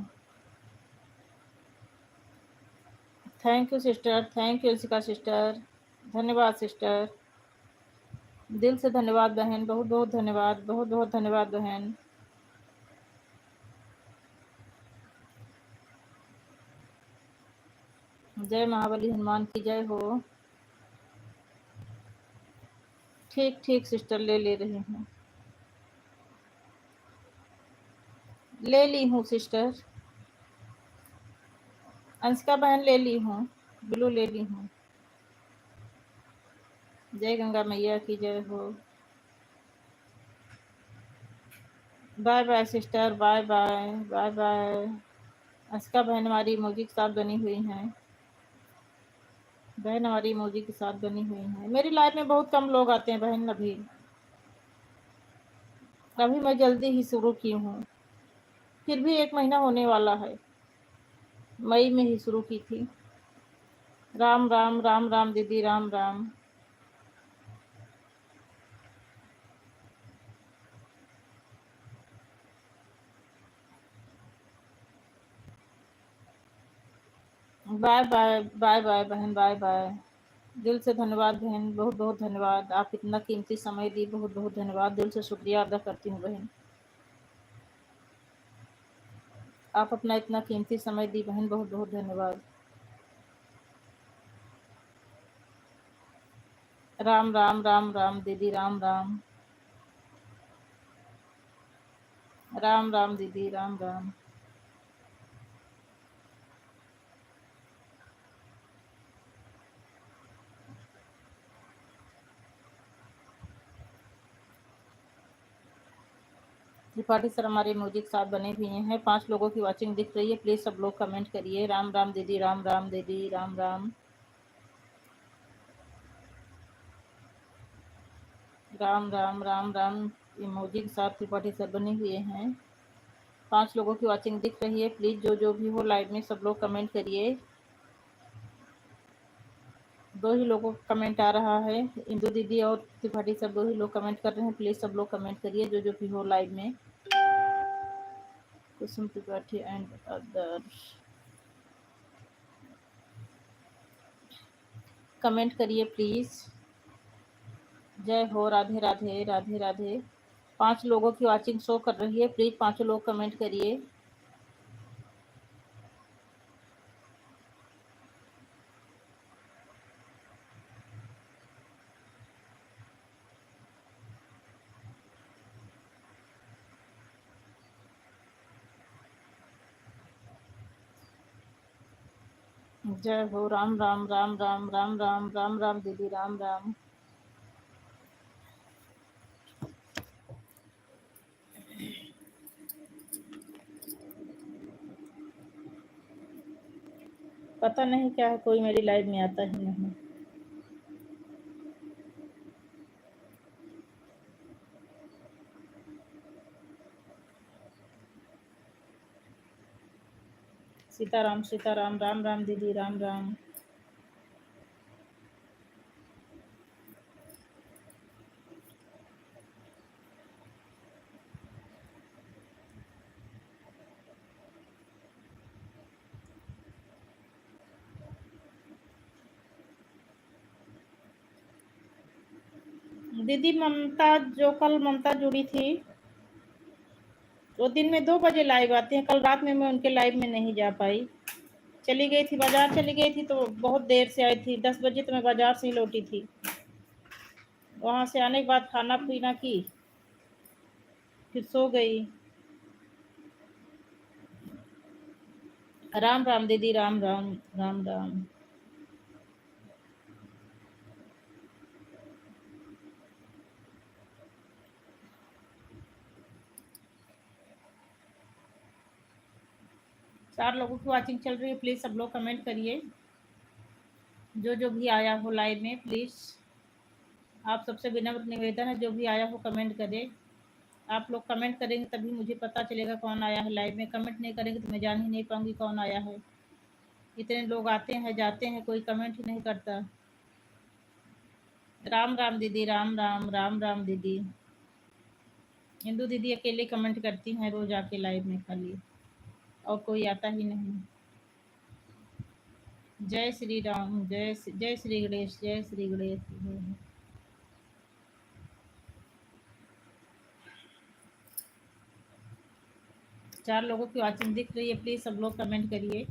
Thank you sister, thank you Ishika sister. धन्यवाद सिस्टर। दिल से धन्यवाद बहन, बहुत बहुत धन्यवाद, बहुत बहुत धन्यवाद बहन। जय महाबली हनुमान की जय हो। ठीक ठीक सिस्टर, ले रही हूँ। ले ली हूँ सिस्टर। अंशिका बहन ले ली हूँ। ब्लू ले ली हूँ। जय गंगा मैया की जय हो। Bye bye sister, bye bye, bye bye. Anshika बहन हमारी इमोजी के साथ बनी हुई हैं। बहन हमारी इमोजी के साथ बनी हुई हैं। मेरी लाइफ में बहुत कम लोग आते हैं बहन। अभी अभी मैं जल्दी ही शुरू की हूँ। फिर भी 1 महीना होने वाला है। मई में ही शुरू की थी। राम राम, राम राम दीदी, Ram Ram. Bye bye, bye bye बहन, बाय बाय। दिल से धन्यवाद बहन, बहुत बहुत धन्यवाद। आप इतना कीमती समय दी, बहुत बहुत धन्यवाद। दिल से शुक्रिया अदा करती हूँ बहन। आप अपना इतना कीमती समय दी बहन, बहुत बहुत धन्यवाद। राम राम, राम राम दीदी, राम राम। राम राम दीदी, राम राम। त्रिपाठी सर हमारे म्यूजिक साथ बने हुए हैं। 5 लोगों की वॉचिंग दिख रही है। प्लीज सब लोग कमेंट करिए। राम राम दीदी, राम राम दीदी, राम राम। राम राम, राम राम। इमोजी के साथ त्रिपाठी सर बने हुए हैं। 5 लोगों की वॉचिंग दिख रही है। प्लीज जो जो भी हो लाइव में सब लोग कमेंट करिए। 2 ही लोगों का कमेंट आ रहा है। इंदु दीदी और त्रिपाठी सर 2 ही लोग कमेंट कर रहे हैं। प्लीज सब लोग कमेंट करिए जो जो भी हो लाइव में। कुसुम त्रिपाठी एंड अदर। कमेंट करिए प्लीज। जय हो, राधे राधे, राधे राधे। 5 लोगों की वॉचिंग शो कर रही है। प्लीज 5 लोग कमेंट करिए। जय हो। राम राम राम राम राम राम राम राम दीदी, राम राम। पता नहीं क्या है, कोई मेरी लाइव में आता ही नहीं। सीताराम सीताराम, राम राम दीदी, राम राम। दीदी ममता, जो कल ममता जुड़ी थी, वो दिन में 2 बजे लाइव आती हैं। कल रात में मैं उनके लाइव में नहीं जा पाई, चली गई थी, बाजार चली गई थी, तो बहुत देर से आई थी। 10 बजे तो मैं बाजार से ही लौटी थी। वहां से आने के बाद खाना पीना की, फिर सो गई। राम राम दीदी, राम राम राम राम। चार लोगों की वॉचिंग चल रही है, प्लीज सब लोग कमेंट करिए। जो भी आया हो लाइव में, प्लीज आप सबसे विनम्र निवेदन है, जो भी आया हो कमेंट करे। आप लोग कमेंट करेंगे तभी मुझे पता चलेगा कौन आया है लाइव में। कमेंट नहीं करेंगे तो मैं जान ही नहीं पाऊंगी कौन आया है। इतने लोग आते हैं जाते हैं, कोई कमेंट ही नहीं करता। राम राम दीदी, राम राम राम राम दीदी। इंदू दीदी अकेले कमेंट करती हैं रोज आके लाइव में खाली, और कोई आता ही नहीं। जय श्री राम, जय श्री गणेश, जय श्री गणेश। 4 लोगों की वॉचिंग दिख रही है, प्लीज सब लोग कमेंट करिए।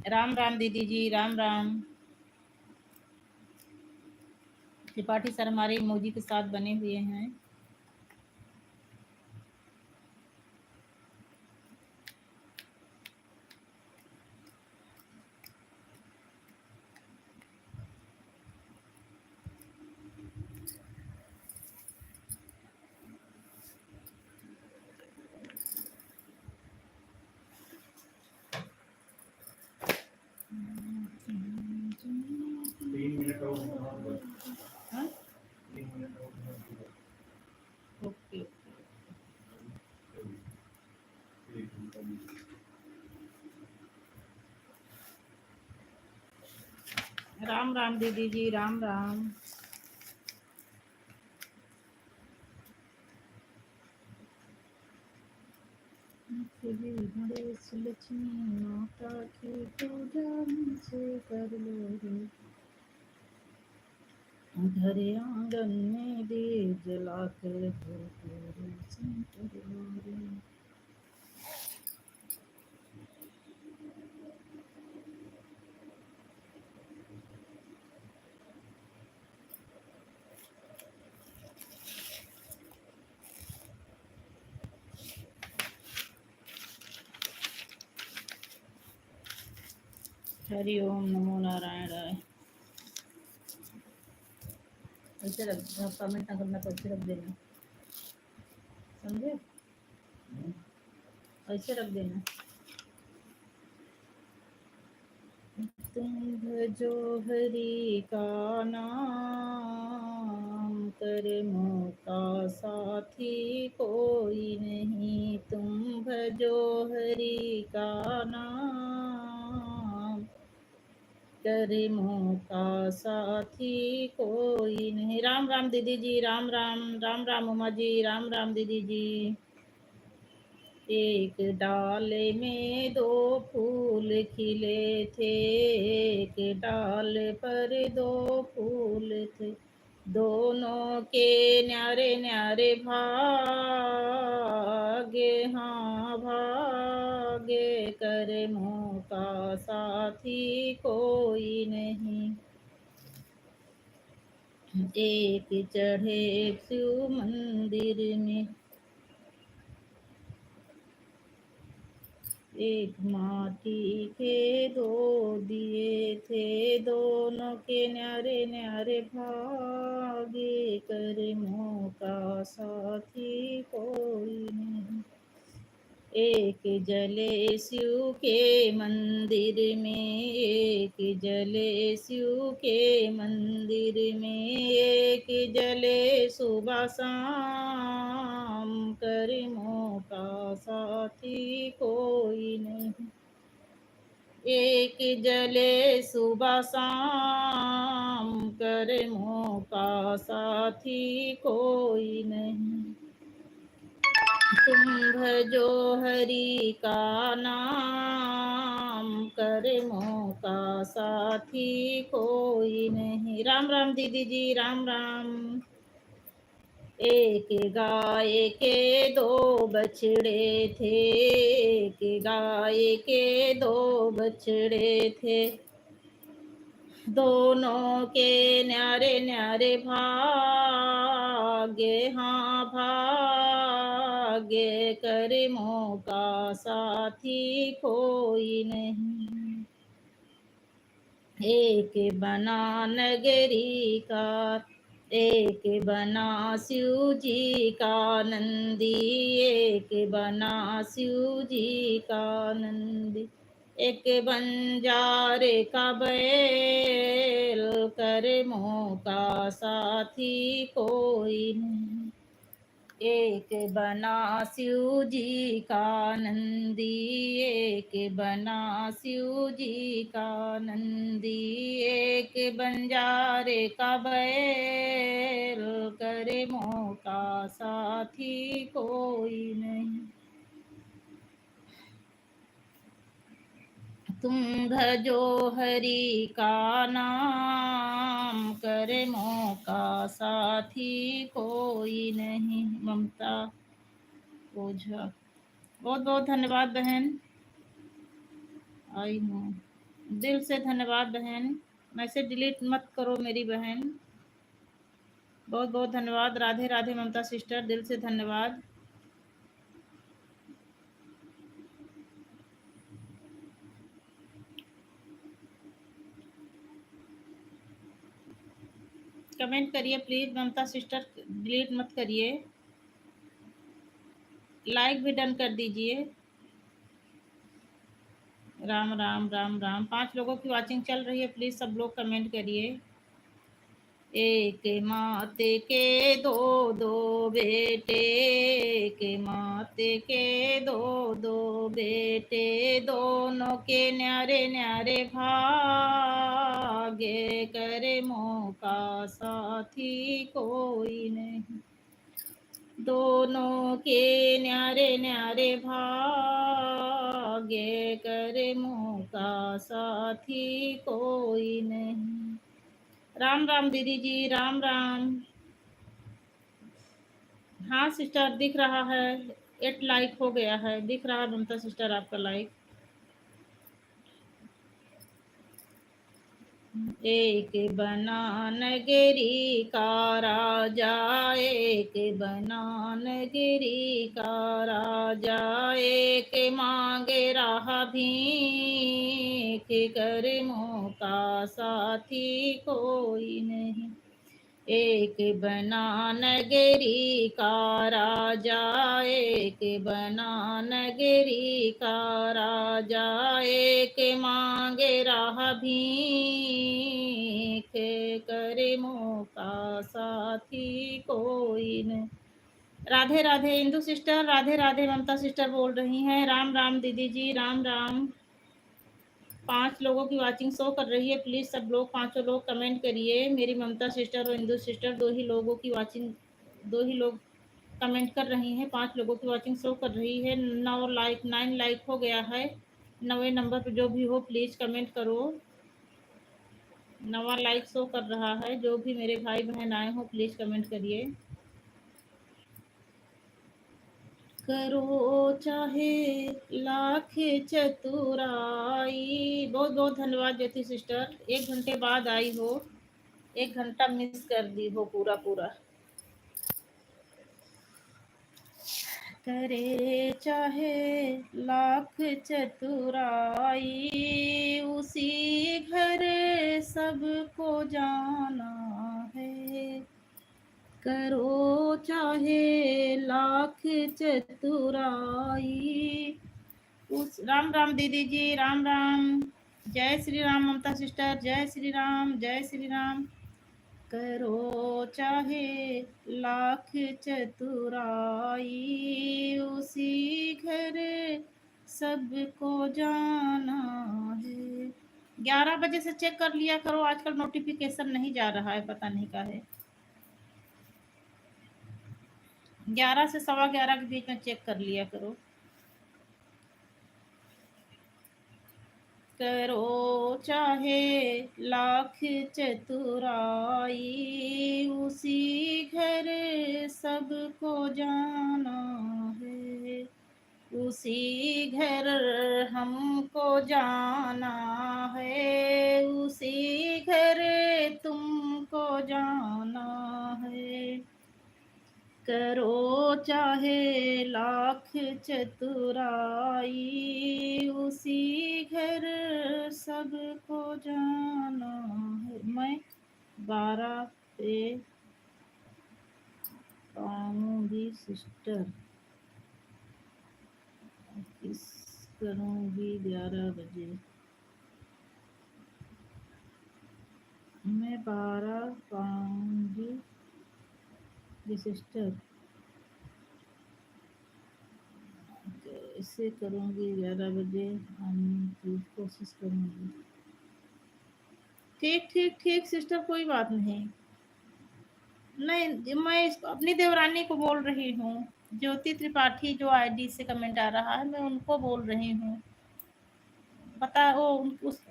राम राम दीदी जी, राम राम। त्रिपाठी सर हमारे इमोजी के साथ बने हुए हैं। हाँ? ओके। राम राम दीदी जी, राम राम। गणेश लक्ष्मी माता की पूजा मुझसे कर लो रे। घर आंगन में दीप जलाकर रोशन कर लो रे। हरि ओम, नमो नारायण। ऐसे रख, कमेंट ना करना तो ऐसे रख देना, समझे? ऐसे रख देना। तुम भजो हरि का नाम, कर्मों का साथी कोई नहीं। तुम भजो हरि का नाम, कर्मों का साथी कोई नहीं। राम राम दीदी जी, राम राम राम राम उमा जी, राम राम दीदी जी। एक डाल में 2 फूल खिले थे, एक डाल पर 2 फूल थे, दोनों के न्यारे न्यारे भागे, हाँ भागे, कर्मों का साथी कोई नहीं। एक चढ़े शिव मंदिर में, एक माटी के दो दिए थे, दोनों के न्यारे न्यारे भागे, कर्मों का साथी कोई नहीं। एक जले शिव के मंदिर में, एक जले शिव के मंदिर में, एक जले सुबह शाम, कर्मों का साथी कोई नहीं। एक जले सुबह शाम, कर्मों का साथी कोई नहीं। तुम भजो हरि का नाम, कर्मों का साथी कोई नहीं। राम राम दीदी जी, राम राम। एक गाय के दो बछड़े थे, एक गाय के दो बछड़े थे, दोनों के न्यारे न्यारे भाग्य, हाँ भाग्य, कर्मों का साथी कोई नहीं। एक बना नगरी का, एक बना शिव जी का नंदी, एक बना शिव जी का नंदी, एक बंजारे का बैल, कर्मों का साथी कोई नहीं। एक बना शिव जी का नंदी, एक बना शिव जी का नंदी, एक बंजारे का बैल, कर्मों का साथी कोई नहीं। तुम भजो हरि का नाम, कर्मों का साथी कोई नहीं। ममता ओझा, बहुत बहुत धन्यवाद बहन, आई हूँ। दिल से धन्यवाद बहन, मैसेज डिलीट मत करो मेरी बहन। बहुत बहुत धन्यवाद। राधे राधे ममता सिस्टर, दिल से धन्यवाद। कमेंट करिए प्लीज ममता सिस्टर, डिलीट मत करिए। लाइक भी डन कर दीजिए। राम राम राम राम। 5 लोगों की वाचिंग चल रही है, प्लीज सब लोग कमेंट करिए। एक माते के दो दो बेटे, एक माते के दो दो बेटे, दोनों के न्यारे न्यारे भागे, कर्मों का साथी कोई नहीं। दोनों के न्यारे न्यारे भागे, कर्मों का साथी कोई नहीं। राम राम दीदी जी, राम राम। हाँ सिस्टर, दिख रहा है, 8 लाइक हो गया है, दिख रहा है ममता सिस्टर आपका लाइक। एक बना नगरी का राजा, एक बना नगरी का राजा, एक मांगे राह भीख, कर्मों का साथी कोई नहीं। एक बना नगरी का राजा, एक बना नगरी का राजा, एक मांगे राह भीख, कर्मों का साथी कोई नहीं। राधे राधे इंदु सिस्टर, राधे राधे ममता सिस्टर बोल रही हैं। राम राम दीदी जी, राम राम। 5 लोगों की वाचिंग शो कर रही है, प्लीज सब लोग 5 लोग कमेंट करिए। मेरी ममता सिस्टर और इंदु सिस्टर, 2 ही लोगों की वाचिंग, 2 ही लोग कमेंट कर रही हैं। 5 लोगों की वाचिंग शो कर रही है। 9 लाइक हो गया है। 9वें नंबर पर जो भी हो प्लीज कमेंट करो। 9वां लाइक शो कर रहा है। जो भी मेरे भाई बहन आए हो प्लीज कमेंट करिए। करो चाहे लाख चतुराई। बहुत बहुत धन्यवाद ज्योति सिस्टर, 1 घंटे बाद आई हो, 1 घंटा मिस कर दी हो पूरा पूरा। करे चाहे लाख चतुराई, उसी घर सबको जाना है। करो चाहे लाख चतुराई। उस राम राम दीदी जी, राम राम। जय श्री राम ममता सिस्टर, जय श्री राम, जय श्री राम। करो चाहे लाख चतुराई, उसी घर सबको जाना है। 11 बजे से चेक कर लिया करो, आजकल नोटिफिकेशन नहीं जा रहा है, पता नहीं का है। 11 से 11:15 के बीच में चेक कर लिया करो। करो चाहे लाख चतुराई, उसी घर सबको जाना है। उसी घर हमको जाना है, उसी घर तुमको जाना है। करो चाहे लाख चतुराई, उसी घर सबको जाना है। मैं 12 पे पाऊंगी सिस्टर, किस करूंगी 11 बजे। मैं 12 पाऊंगी सिस्टर, कैसे करूंगी 11 बजे आने की कोशिश करूंगी। ठीक ठीक ठीक सिस्टर, कोई बात नहीं। नहीं, मैं अपनी देवरानी को बोल रही हूँ, ज्योति त्रिपाठी, जो आईडी से कमेंट आ रहा है, मैं उनको बोल रही हूँ। पता वो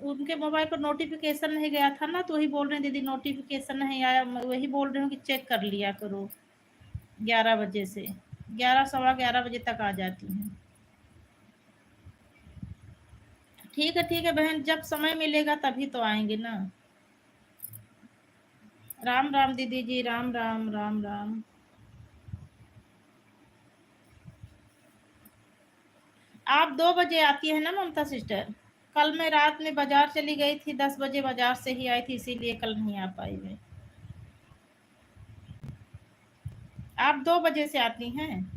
उनके मोबाइल पर नोटिफिकेशन नहीं गया था ना, तो वही बोल रहे हैं दीदी नोटिफिकेशन नहीं आया। मैं वही बोल रही हूँ कि चेक कर लिया करो। 11 बजे से 11 11:15 बजे तक आ जाती हैं। ठीक है बहन, जब समय मिलेगा तभी तो आएंगे ना। राम राम दीदी जी, राम राम, राम राम। आप 2 बजे आती है ना ममता सिस्टर? कल मैं रात में बाजार चली गई थी, 10 बजे बाजार से ही आई थी, इसीलिए कल नहीं आ पाई मैं। आप 2 बजे से आती हैं?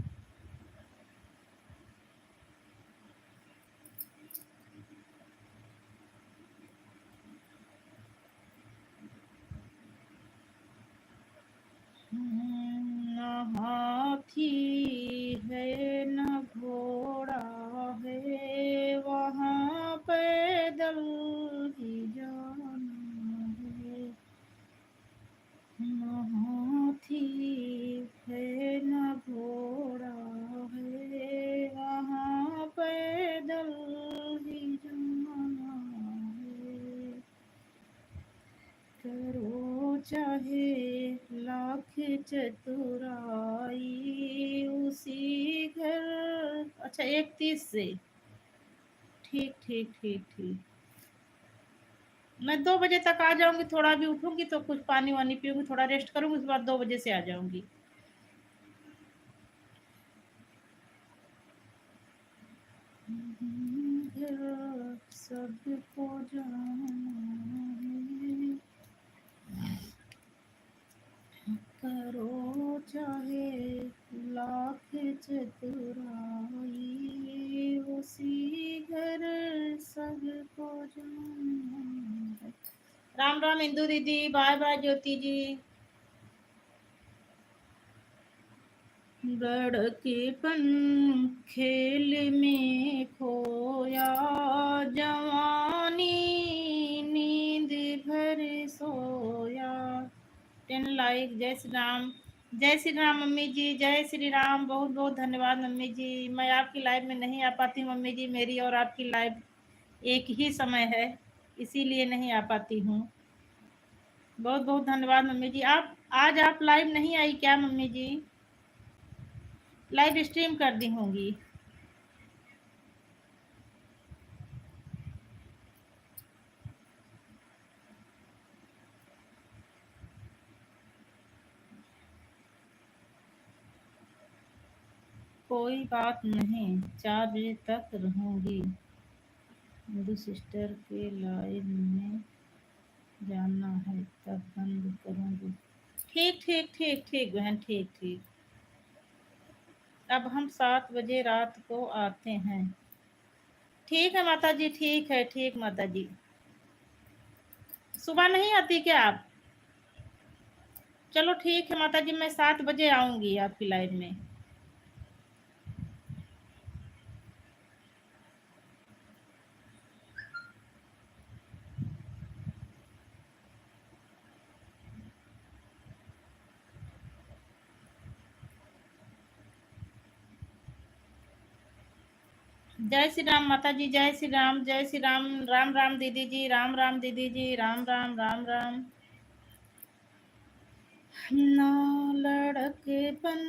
न हाथी है न घोड़ा है, वहाँ पैदल ही जाना है। न हाथी है न घोड़ा है, वहाँ पैदल ही जाना है। करो चाहे लाख चतुराई, उसी घर। अच्छा, 31 से। ठीक ठीक ठीक ठीक। मैं 2 बजे तक आ जाऊंगी, थोड़ा भी उठूंगी तो कुछ पानी वानी पीऊंगी, थोड़ा रेस्ट करूंगी, उसके बाद 2 बजे से आ जाऊंगी। सबको जाना है। करो चाहे लाख चतुराई, उसी घर सबको जाना है। राम राम इंदु दीदी, बाय बाय ज्योति जी। लड़केपन खेल में खोया, जवानी नींद भर सोया। 10 लाइक। जय श्री राम, जय श्री राम मम्मी जी, जय श्री राम। बहुत बहुत धन्यवाद मम्मी जी। मैं आपकी लाइव में नहीं आ पाती मम्मी जी, मेरी और आपकी लाइव एक ही समय है, इसीलिए नहीं आ पाती हूँ। बहुत बहुत धन्यवाद मम्मी जी। आप आज आप लाइव नहीं आई क्या मम्मी जी? लाइव स्ट्रीम कर दी होंगी। कोई बात नहीं, 4 बजे तक रहूँगी। मेरी सिस्टर के लाइव में जाना है, तब बंद करूँगी। ठीक ठीक ठीक ठीक बहन, ठीक ठीक। अब हम 7 बजे रात को आते हैं। ठीक है माता जी, ठीक है, ठीक माता जी। सुबह नहीं आती क्या आप? चलो ठीक है माता जी, मैं 7 बजे आऊँगी आपकी लाइव में। जय श्री राम माता जी, जय श्री राम, जय श्री राम। राम राम दीदी जी, राम राम दीदी जी, राम राम राम राम। ना लड़कपन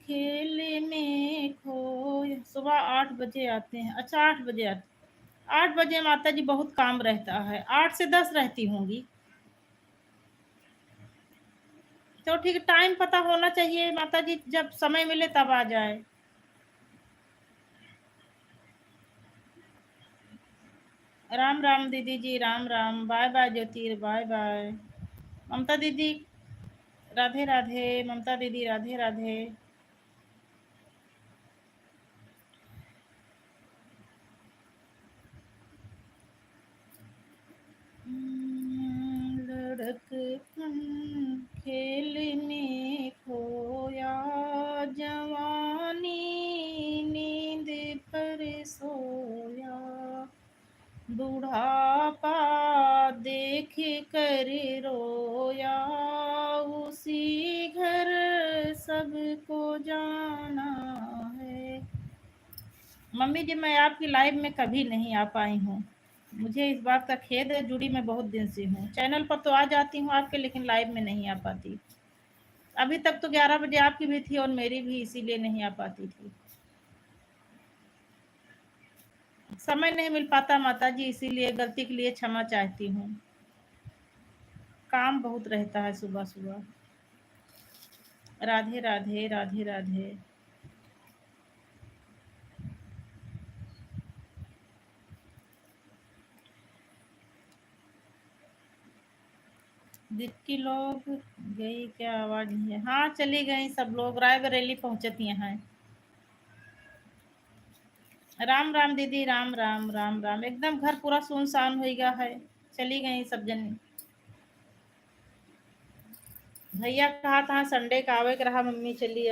खेल में खोया। सुबह 8 बजे आते हैं। अच्छा 8 बजे आते, 8 बजे माता जी बहुत काम रहता है, 8 से 10 रहती होंगी। तो ठीक है, टाइम पता होना चाहिए माता जी, जब समय मिले तब आ जाए। राम राम दीदी जी, राम राम। बाय बाय ज्योति, बाय बाय। ममता दीदी राधे राधे, ममता दीदी राधे राधे। लड़कपन खेल में खोया, जवानी नींद पर सोया, बुढ़ापा देख कर रोया, उसी घर सबको जाना है। मम्मी जी मैं आपकी लाइव में कभी नहीं आ पाई हूँ, मुझे इस बात का खेद है। जुड़ी मैं बहुत दिन से हूँ, चैनल पर तो आ जाती हूँ आपके, लेकिन लाइव में नहीं आ पाती। अभी तक तो 11 बजे आपकी भी थी और मेरी भी, इसीलिए नहीं आ पाती थी। समय नहीं मिल पाता माता जी, इसीलिए गलती के लिए क्षमा चाहती हूँ। काम बहुत रहता है सुबह सुबह। राधे राधे, राधे राधे। दिक्की लोग गई क्या? आवाज नहीं है। हाँ चली गई सब लोग, रायबरेली पहुंचती हैं। राम राम दीदी, राम राम राम राम। एकदम घर पूरा सुनसान हो गया है, चली गई सब जन। भैया कहा था संडे का आवे के रहा, मम्मी चली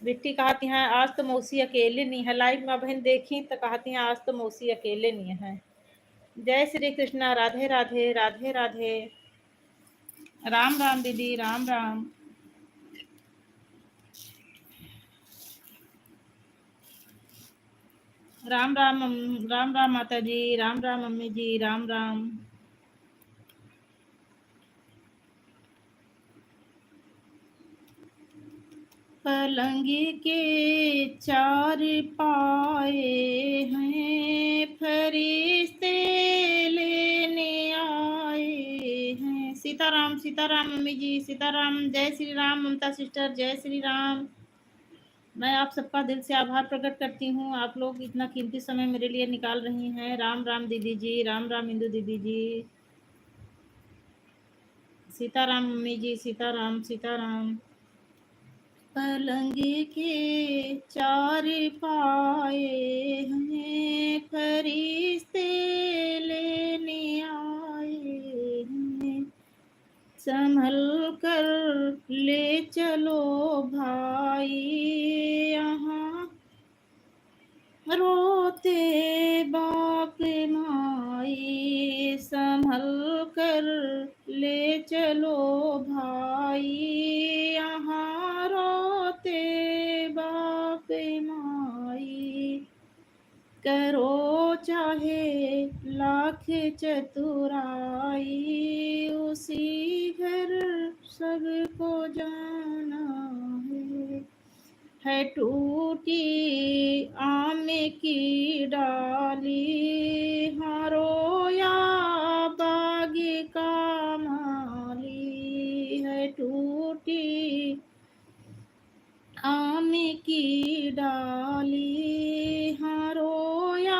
बिट्टी कहती हैं आज तो मौसी अकेले नहीं है। लाइव में बहन देखी तो कहती हैं आज तो मौसी अकेले नहीं है। जय श्री कृष्णा, राधे राधे, राधे राधे। राम राम दीदी, राम राम। राम राम राम राम माता जी, राम राम मम्मी जी, राम राम। पलंग के 4 पाए हैं, फरिश्ते लेने आए हैं। सीताराम सीताराम मम्मी जी, सीताराम। जय श्री राम ममता सिस्टर, जय श्री राम। मैं आप सबका दिल से आभार प्रकट करती हूँ, आप लोग इतना कीमती समय मेरे लिए निकाल रही हैं। राम राम दीदी जी, राम राम इंदु दीदी जी। सीताराम मम्मी जी, सीताराम सीताराम। पलंग के 4 पाए हैं, फरिश्ते लेने आए हैं। संभल कर ले चलो भाई, यहाँ रोते बाप माई। संभल कर ले चलो भाई, यहाँ रोते बाप माई। करो चाहे लाख चतुराई, उसी घर सबको जाना है टूटी आम की डाली, हारो या बाग का माली। है टूटी आम की डाली, हाँ रोया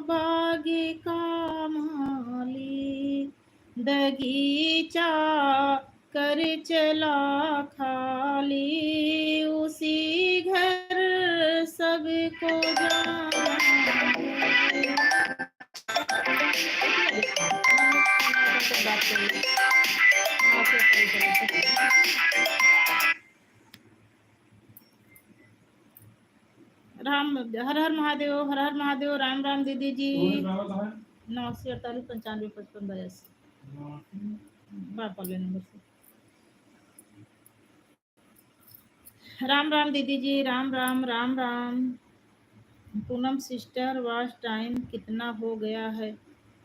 बागी का माली, बगीचा कर चला खाली, उसी घर सबको जाना है। बात करिए। राम, हर हर महादेव, हर हर महादेव, राम राम दीदी जी। 89 48 95 55 82 बात वाले नंबर से। राम राम दीदी ji, Ram Ram Ram Ram. Poonam sister, watch time कितना हो गया है?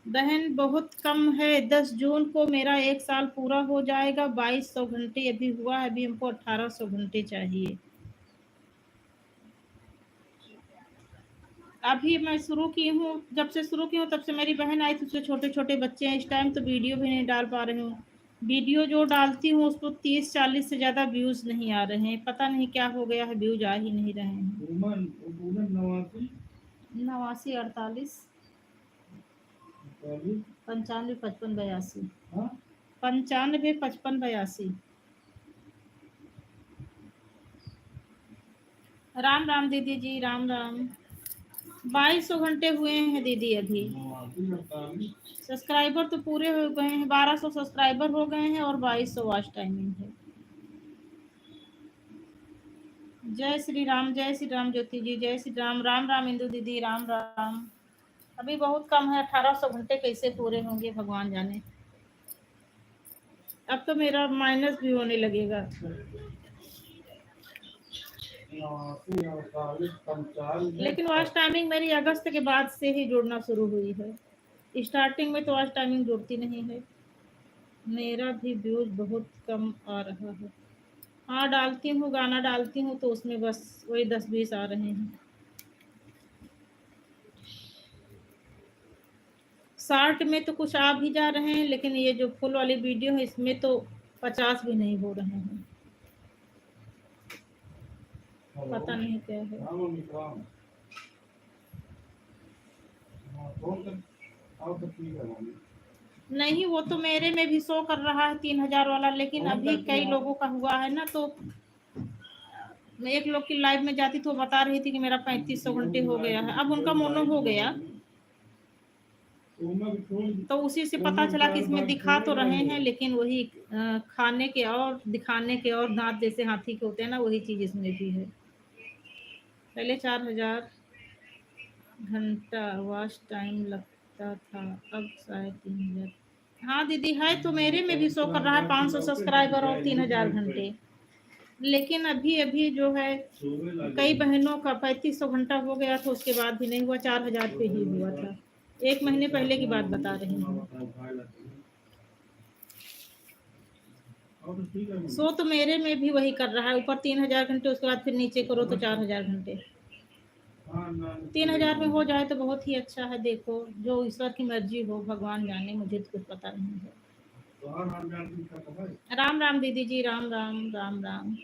बहन बहुत कम है, 10 जून को मेरा 1 साल पूरा हो जाएगा। 2200 घंटे अभी हुआ है, अभी हमको 1800 घंटे चाहिए। अभी मैं शुरू की हूँ, जब से शुरू की हूँ तब से मेरी बहन आई थी, उसके छोटे छोटे बच्चे हैं। इस टाइम तो वीडियो भी नहीं डाल पा रही हूँ। वीडियो जो डालती हूँ उसको 30-40 से ज़्यादा व्यूज़ नहीं आ रहे हैं, पता नहीं क्या हो गया है, व्यूज आ ही नहीं रहे हैं। 89 48 95 55 82 95 55 82। राम राम दीदी जी, राम राम। 2200 घंटे हुए हैं दीदी अभी। सब्सक्राइबर तो पूरे हो गए हैं, 1200 सब्सक्राइबर हो गए हैं और 2200 वॉच टाइमिंग है। जय श्री राम, जय श्री राम ज्योति जी, जय श्री राम। राम राम इंदु दीदी, राम राम। अभी बहुत कम है, 1800 घंटे कैसे पूरे होंगे भगवान जाने। अब तो मेरा माइनस भी होने लगेगा। लेकिन वॉच टाइमिंग मेरी अगस्त के बाद से ही जुड़ना शुरू हुई है। स्टार्टिंग में तो वॉच टाइमिंग जुड़ती नहीं है। मेरा भी व्यूज बहुत कम आ रहा है। हाँ डालती हूँ, गाना डालती हूँ तो उसमें बस वही 10-20 आ रहे हैं। शॉर्ट में तो कुछ आ भी जा रहे हैं, लेकिन ये जो फुल वाली वीडियो है इसमें तो 50 भी नहीं हो रहे हैं। पता नहीं क्या है। नहीं, वो तो मेरे में भी शो कर रहा है 3000 वाला, लेकिन अभी कई लोगों का हुआ है ना, तो मैं एक लोग की लाइव में जाती तो बता रही थी कि मेरा 3500 घंटे हो गया है। अब उनका मोनो हो गया तो उसी से पता चला कि इसमें दिखा तो रहे हैं, लेकिन वही खाने के और दिखाने के और दांत जैसे हाथी के होते हैं ना, वही चीज इसमें भी है। पहले 4000 घंटा वॉच टाइम लगता था, अब शायद 3000। हाँ दीदी है, तो मेरे में भी शो कर रहा है 500 सब्सक्राइबर और 3000 घंटे। लेकिन अभी अभी जो है कई बहनों का 3500 घंटा हो गया था, उसके बाद भी नहीं हुआ, 4000 पे ही हुआ था। 1 महीने पहले की बात बता रही हूँ। शो तो मेरे में भी वही कर रहा है, ऊपर 3000 घंटे, उसके बाद फिर नीचे करो तो 4000 घंटे। 3000 में हो जाए तो बहुत ही अच्छा है। देखो जो ईश्वर की मर्जी हो, भगवान जाने, मुझे तो कुछ पता नहीं है। राम राम दीदी जी, राम राम राम राम।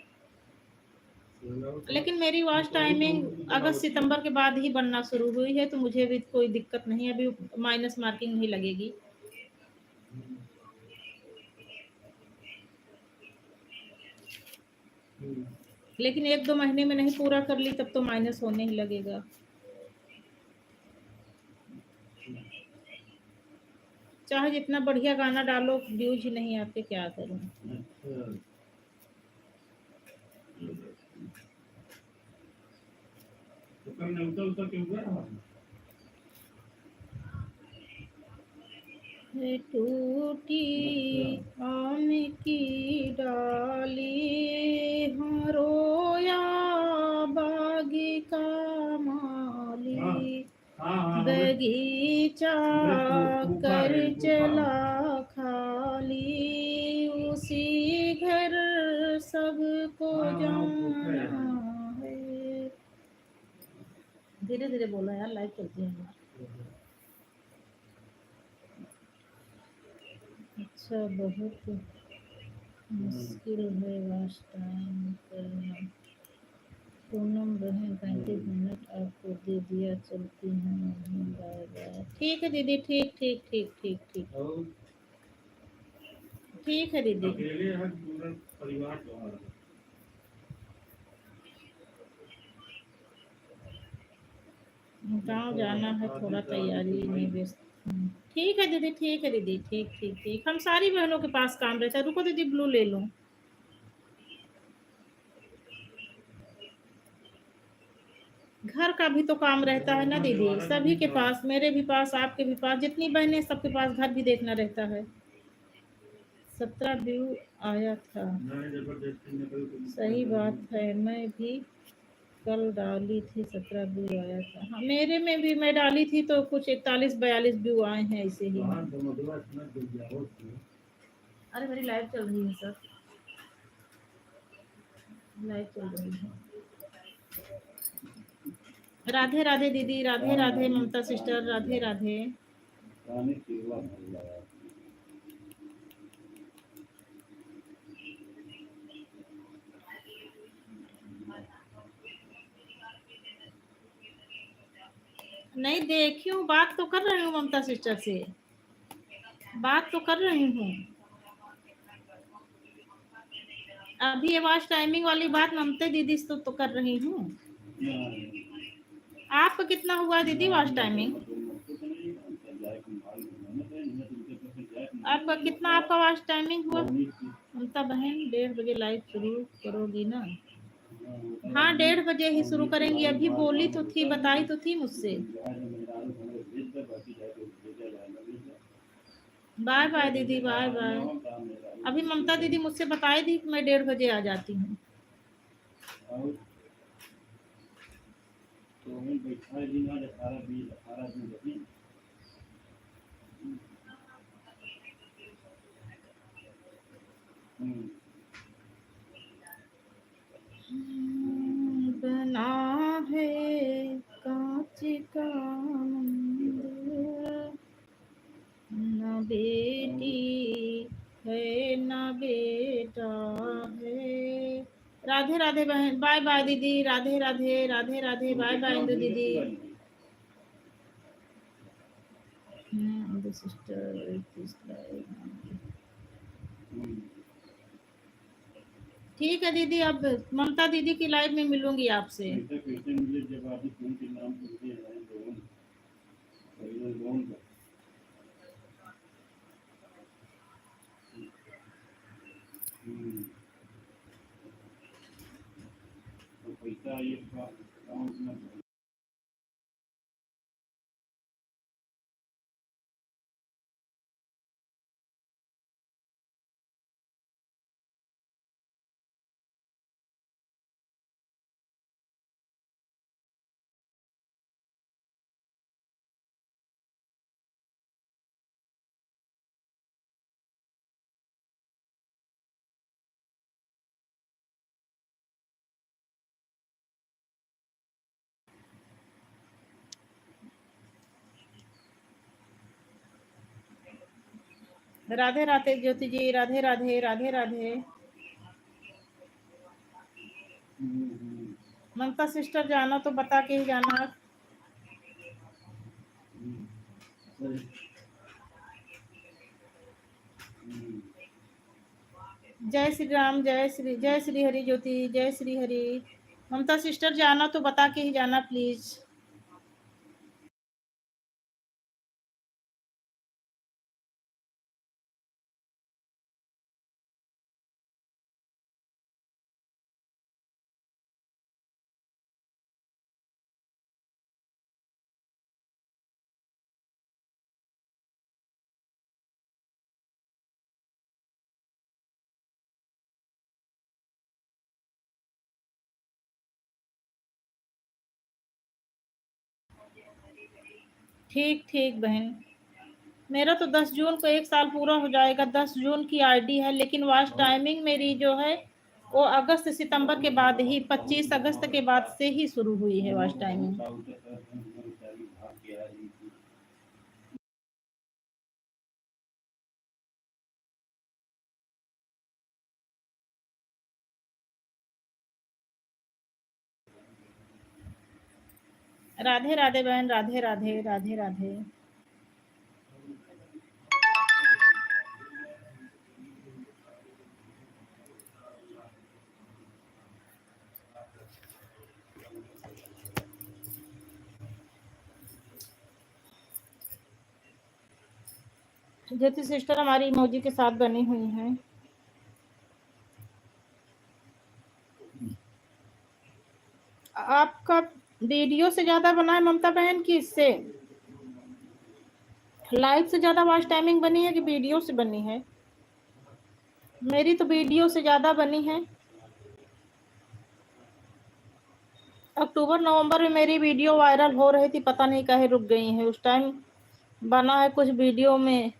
लेकिन मेरी वॉच टाइमिंग अगस्त सितंबर के बाद ही बनना शुरू हुई है, तो मुझे भी कोई दिक्कत नहीं है, अभी माइनस मार्किंग नहीं लगेगी। लेकिन 1-2 महीने में नहीं पूरा कर ली तब तो माइनस होने ही लगेगा। चाहे जितना बढ़िया गाना डालो, व्यूज ही नहीं आते, क्या करूं। टूटी आम की डाली, हाँ रोया बागी का माली, बगीचा कर चला खाली, उसी घर सबको जाना है। धीरे धीरे बोला यार, लाइव चलती है। अच्छा, बहुत मुश्किल है वॉच टाइम करना। पूनम बहन 35 मिनट आपको दे दिया, चलती हूँ मैं, बाय बाय। ठीक है दीदी, ठीक ठीक ठीक ठीक ठीक ठीक है दीदी। अकेले है पूरा परिवार तुम्हारा? गाँव जाना है, थोड़ा तैयारी में व्यस्त हूँ। ठीक है दीदी, ठीक है दीदी, ठीक ठीक ठीक। हम सारी बहनों के पास काम रहता है। रुको दीदी, ब्लू ले लूँ। घर का भी तो काम रहता है ना दीदी, सभी के पास, मेरे भी पास, आपके भी पास, जितनी बहनें सबके पास घर भी देखना रहता है। 17 व्यू आया था। सही बात है, मैं भी कल डाली थी, 17 व्यू आया था। हाँ, मेरे में भी मैं डाली थी तो कुछ 41-42 व्यू आए हैं ऐसे ही। अरे मेरी लाइव चल रही है सर, लाइव चल रही है। राधे राधे दीदी, राधे राधे ममता सिस्टर, राधे राधे। नहीं देखी हूँ, बात तो कर रही हूँ ममता सिस्टर से, बात तो कर रही हूँ। अभी आवाज टाइमिंग वाली बात ममता दीदी से तो कर रही हूँ। आपका कितना हुआ दीदी वॉच टाइमिंग? आपका कितना, आपका वॉच टाइमिंग हुआ? ममता बहन 1:30 बजे लाइव शुरू करोगी ना? हाँ 1:30 बजे ही शुरू करेंगी। अभी बोली तो थी, बताई तो थी मुझसे। बाय बाय दीदी, बाय बाय। अभी ममता दीदी मुझसे बताई थी कि मैं 1:30 बजे आ जाती हूँ। बना है कांच का मंदिर, न बेटी है न बेटा है। राधे राधे बहन, बाय बाय दीदी, राधे राधे, राधे राधे, बाय बाय इंदु दीदी। इंदु सिस्टर ठीक है दीदी, अब ममता दीदी की लाइव में मिलूंगी आपसे। राधे राधे ज्योति जी, राधे राधे, राधे राधे। ममता सिस्टर जाना तो बता के ही जाना। जय श्री राम, जय श्री हरि ज्योति, जय श्री हरि। ममता सिस्टर जाना तो बता के ही जाना प्लीज। ठीक ठीक बहन, मेरा तो 10 जून को 1 साल पूरा हो जाएगा। 10 जून की आईडी है, लेकिन वॉच टाइमिंग मेरी जो है वो अगस्त सितंबर के बाद ही, 25 अगस्त के बाद से ही शुरू हुई है वॉच टाइमिंग। राधे राधे बहन, राधे राधे, राधे राधे। ज्योति सिस्टर हमारी इमोजी के साथ बनी हुई हैं। आपका वीडियो से ज्यादा बना है ममता बहन की इससे? लाइव से ज्यादा वॉच टाइमिंग बनी है कि वीडियो से बनी है? मेरी तो वीडियो से ज्यादा बनी है। अक्टूबर नवंबर में मेरी वीडियो वायरल हो रही थी, पता नहीं काहे रुक गई है। उस टाइम बना है कुछ वीडियो में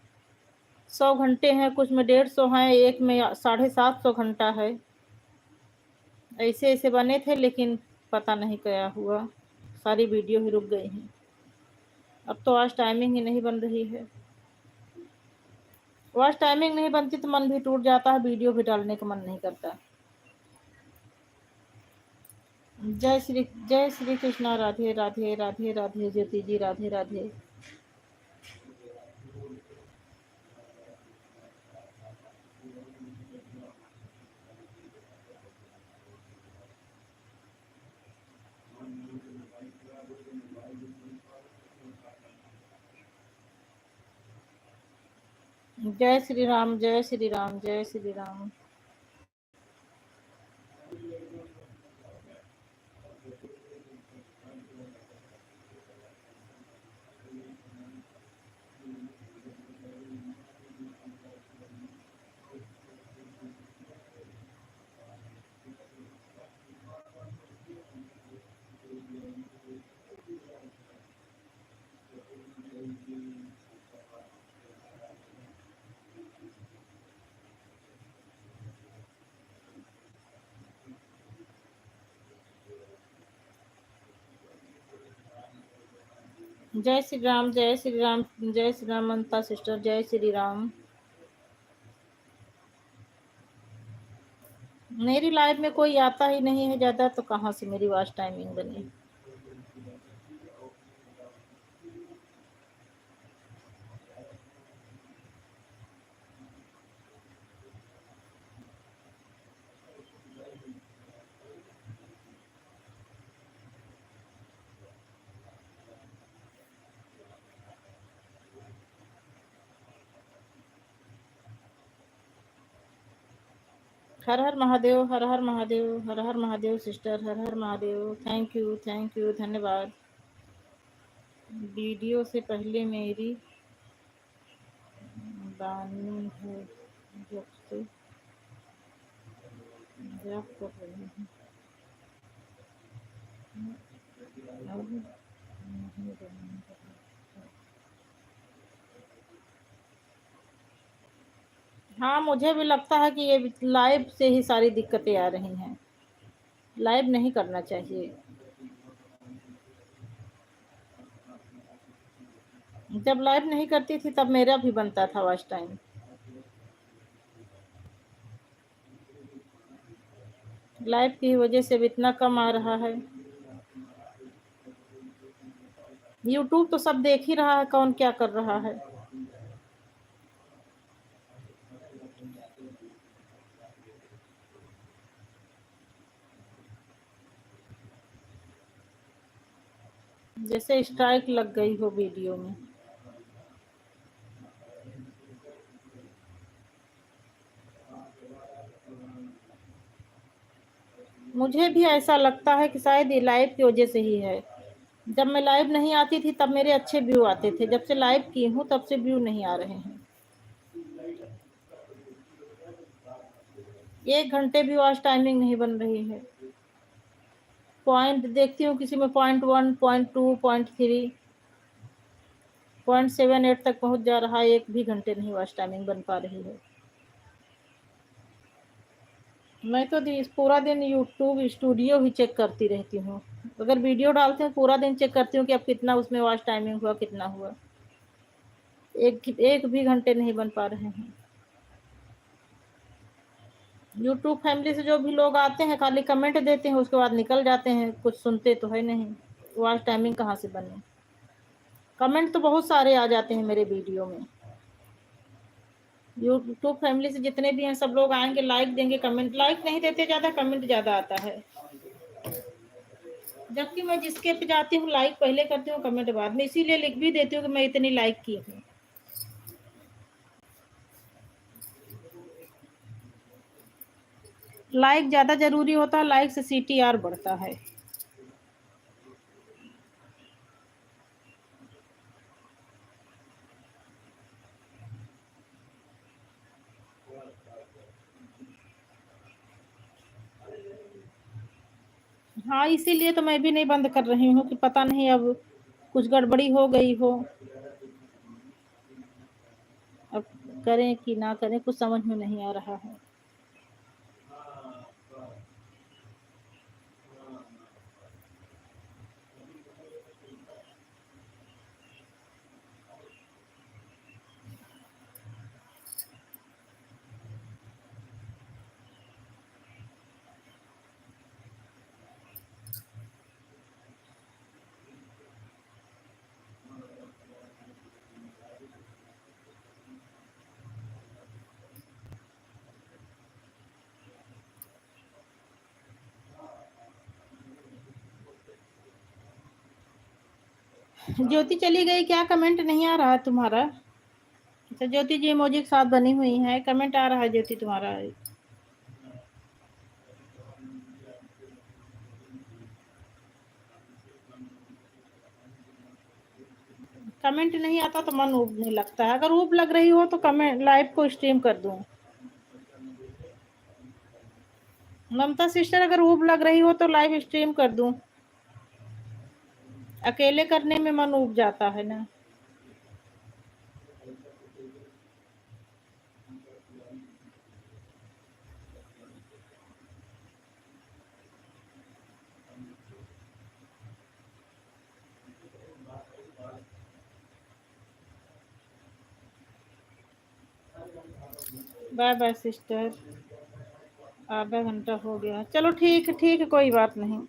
100 घंटे हैं, कुछ में 150 हैं, एक में 750 घंटा है। ऐसे ऐसे बने थे, लेकिन पता नहीं क्या हुआ, सारी वीडियो ही रुक गई हैं। अब तो आज टाइमिंग ही नहीं बन रही है। वॉच टाइमिंग नहीं बनती तो मन भी टूट जाता है, वीडियो भी डालने का मन नहीं करता। जय श्री कृष्णा। राधे राधे, राधे राधे ज्योति जी, राधे राधे। जय श्री राम, जय श्री राम, जय श्री राम। जय श्री राम, जय श्री राम, जय श्री राम ममता सिस्टर, जय श्री राम। मेरी लाइफ में कोई आता ही नहीं है ज्यादा, तो कहाँ से मेरी वॉच टाइमिंग बनी? हर हर महादेव, हर हर महादेव, हर हर महादेव सिस्टर, हर हर महादेव। थैंक यू, धन्यवाद। वीडियो से पहले मेरी बानी है, जब से जॉब कर रही हूँ, अब नहीं बनी। हाँ, मुझे भी लगता है कि ये लाइव से ही सारी दिक्कतें आ रही हैं। लाइव नहीं करना चाहिए। जब लाइव नहीं करती थी तब मेरा भी बनता था वॉच टाइम। लाइव की वजह से भी इतना कम आ रहा है। यूट्यूब तो सब देख ही रहा है कौन क्या कर रहा है। जैसे स्ट्राइक लग गई हो वीडियो में। मुझे भी ऐसा लगता है कि शायद ये लाइव की वजह से ही है। जब मैं लाइव नहीं आती थी तब मेरे अच्छे व्यू आते थे, जब से लाइव की हूँ तब से व्यू नहीं आ रहे हैं। 1 घंटे भी वॉच टाइमिंग नहीं बन रही है। पॉइंट देखती हूँ किसी में 0.1, 0.2, 0.3, 0.78 तक पहुँच जा रहा है। 1 भी घंटे नहीं वॉच टाइमिंग बन पा रही है। मैं तो पूरा दिन यूट्यूब स्टूडियो ही चेक करती रहती हूँ। अगर वीडियो डालते हैं पूरा दिन चेक करती हूँ कि अब कितना उसमें वॉच टाइमिंग हुआ, कितना हुआ। एक भी घंटे नहीं बन पा रहे हैं। यूट्यूब फैमिली से जो भी लोग आते हैं खाली कमेंट देते हैं, उसके बाद निकल जाते हैं, कुछ सुनते तो है नहीं। वॉच टाइमिंग कहाँ से बने? कमेंट तो बहुत सारे आ जाते हैं मेरे वीडियो में। यूट्यूब फैमिली से जितने भी हैं सब लोग आएंगे, लाइक देंगे, कमेंट लाइक नहीं देते, ज़्यादा कमेंट ज़्यादा आता है। जबकि मैं जिसके पे जाती हूँ लाइक पहले करती हूँ, कमेंट बाद में, इसीलिए लिख भी देती हूँ कि मैं इतनी लाइक की हूँ। लाइक ज़्यादा ज़रूरी होता है, लाइक से CTR बढ़ता है। हाँ, इसीलिए तो मैं भी नहीं बंद कर रही हूँ कि पता नहीं अब कुछ गड़बड़ी हो गई हो, अब करें कि ना करें कुछ समझ में नहीं आ रहा है। ज्योति चली गई क्या? कमेंट नहीं आ रहा है तुम्हारा? अच्छा, ज्योति जी इमोजी के साथ बनी हुई है, कमेंट आ रहा है ज्योति तुम्हारा। कमेंट नहीं आता तो मन उबने लगता है। अगर ऊब लग रही हो तो कमेंट, लाइव को स्ट्रीम कर दूं। ममता सिस्टर, अगर ऊब लग रही हो तो लाइव स्ट्रीम कर दूं। अकेले करने में मन उब जाता है ना। बाय बाय सिस्टर, आधा घंटा हो गया, चलो ठीक है कोई बात नहीं।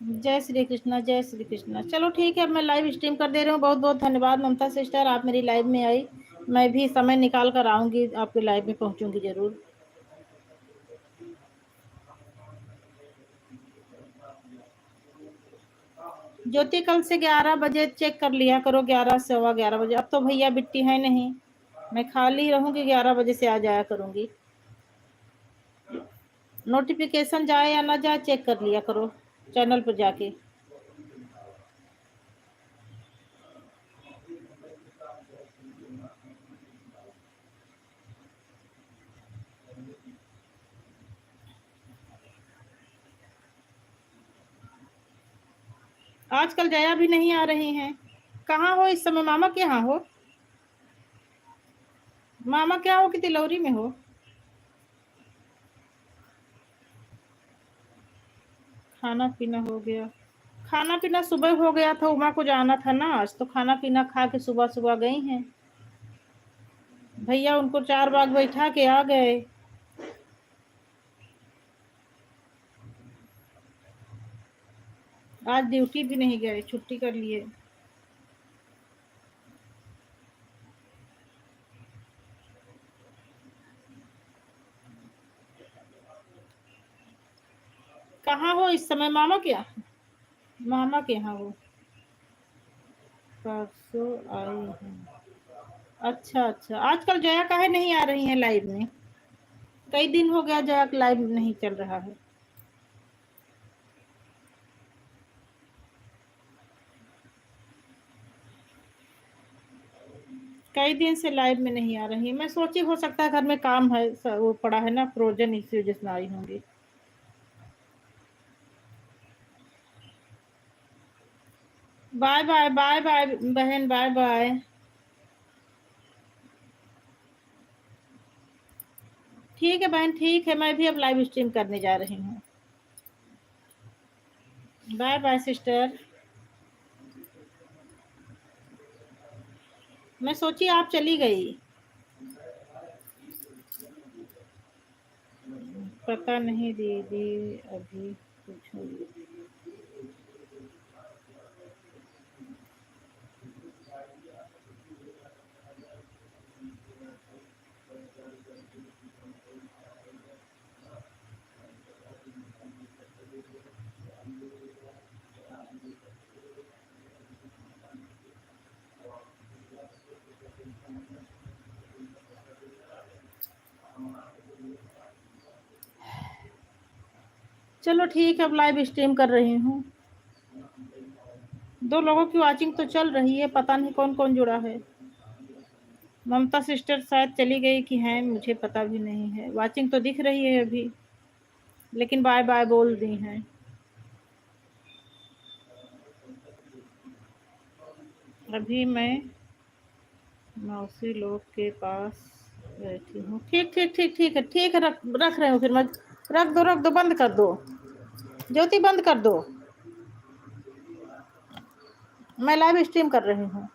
जय श्री कृष्णा, जय श्री कृष्णा। चलो ठीक है, अब मैं लाइव स्ट्रीम कर दे रही हूँ। बहुत बहुत धन्यवाद ममता सिस्टर, आप मेरी लाइव में आई। मैं भी समय निकाल कर आऊँगी, आपके लाइव में पहुँचूँगी ज़रूर। ज्योति, कल से 11 बजे चेक कर लिया करो, 11 सवा 11 बजे। अब तो भैया बिट्टी है नहीं, मैं खाली रहूँगी, 11 बजे से आ जाया करूँगी। नोटिफिकेशन जाए या ना जाए चेक कर लिया करो चैनल पर जाके। आजकल जया भी नहीं आ रही हैं। कहाँ हो इस समय? मामा के यहाँ हो? मामा क्या हो कि तिलौरी में हो? खाना पीना हो गया? खाना पीना सुबह हो गया था, उमा को जाना था ना आज, तो खाना पीना खा के सुबह सुबह गई हैं। भैया उनको 4 बाग बैठा के आ गए। आज ड्यूटी भी नहीं गए, छुट्टी कर लिए। कहाँ हो इस समय? मामा के यहाँ? मामा के यहाँ हो? परसों आई हूँ। अच्छा अच्छा, आजकल जया काहे नहीं आ रही है लाइव में? कई दिन हो गया जया का लाइव नहीं चल रहा है। कई दिन से लाइव में नहीं आ रही। मैं सोची हो सकता है घर में काम है, वो पड़ा है ना फ्रोजन, इसी वजह से आई होंगी। बाय बाय बाय बाय बहन, बाय बाय। ठीक है बहन, ठीक है, मैं भी अब लाइव स्ट्रीम करने जा रही हूँ। Bye bye sister. मैं सोची आप चली गई। पता नहीं दीदी, अभी पूछूंगी। चलो ठीक है, अब लाइव स्ट्रीम कर रही हूँ। 2 लोगों की वॉचिंग तो चल रही है, पता नहीं कौन कौन जुड़ा है। ममता सिस्टर शायद चली गई कि हैं, मुझे पता भी नहीं है। वॉचिंग तो दिख रही है अभी, लेकिन बाय बाय बोल दी हैं। अभी मैं मौसी लोग के पास बैठी हूँ। ठीक ठीक ठीक ठीक है, ठीक है, रख रहे हो फिर मैं। रख दो, बंद कर दो ज्योति, बंद कर दो। मैं लाइव स्ट्रीम कर रही हूँ।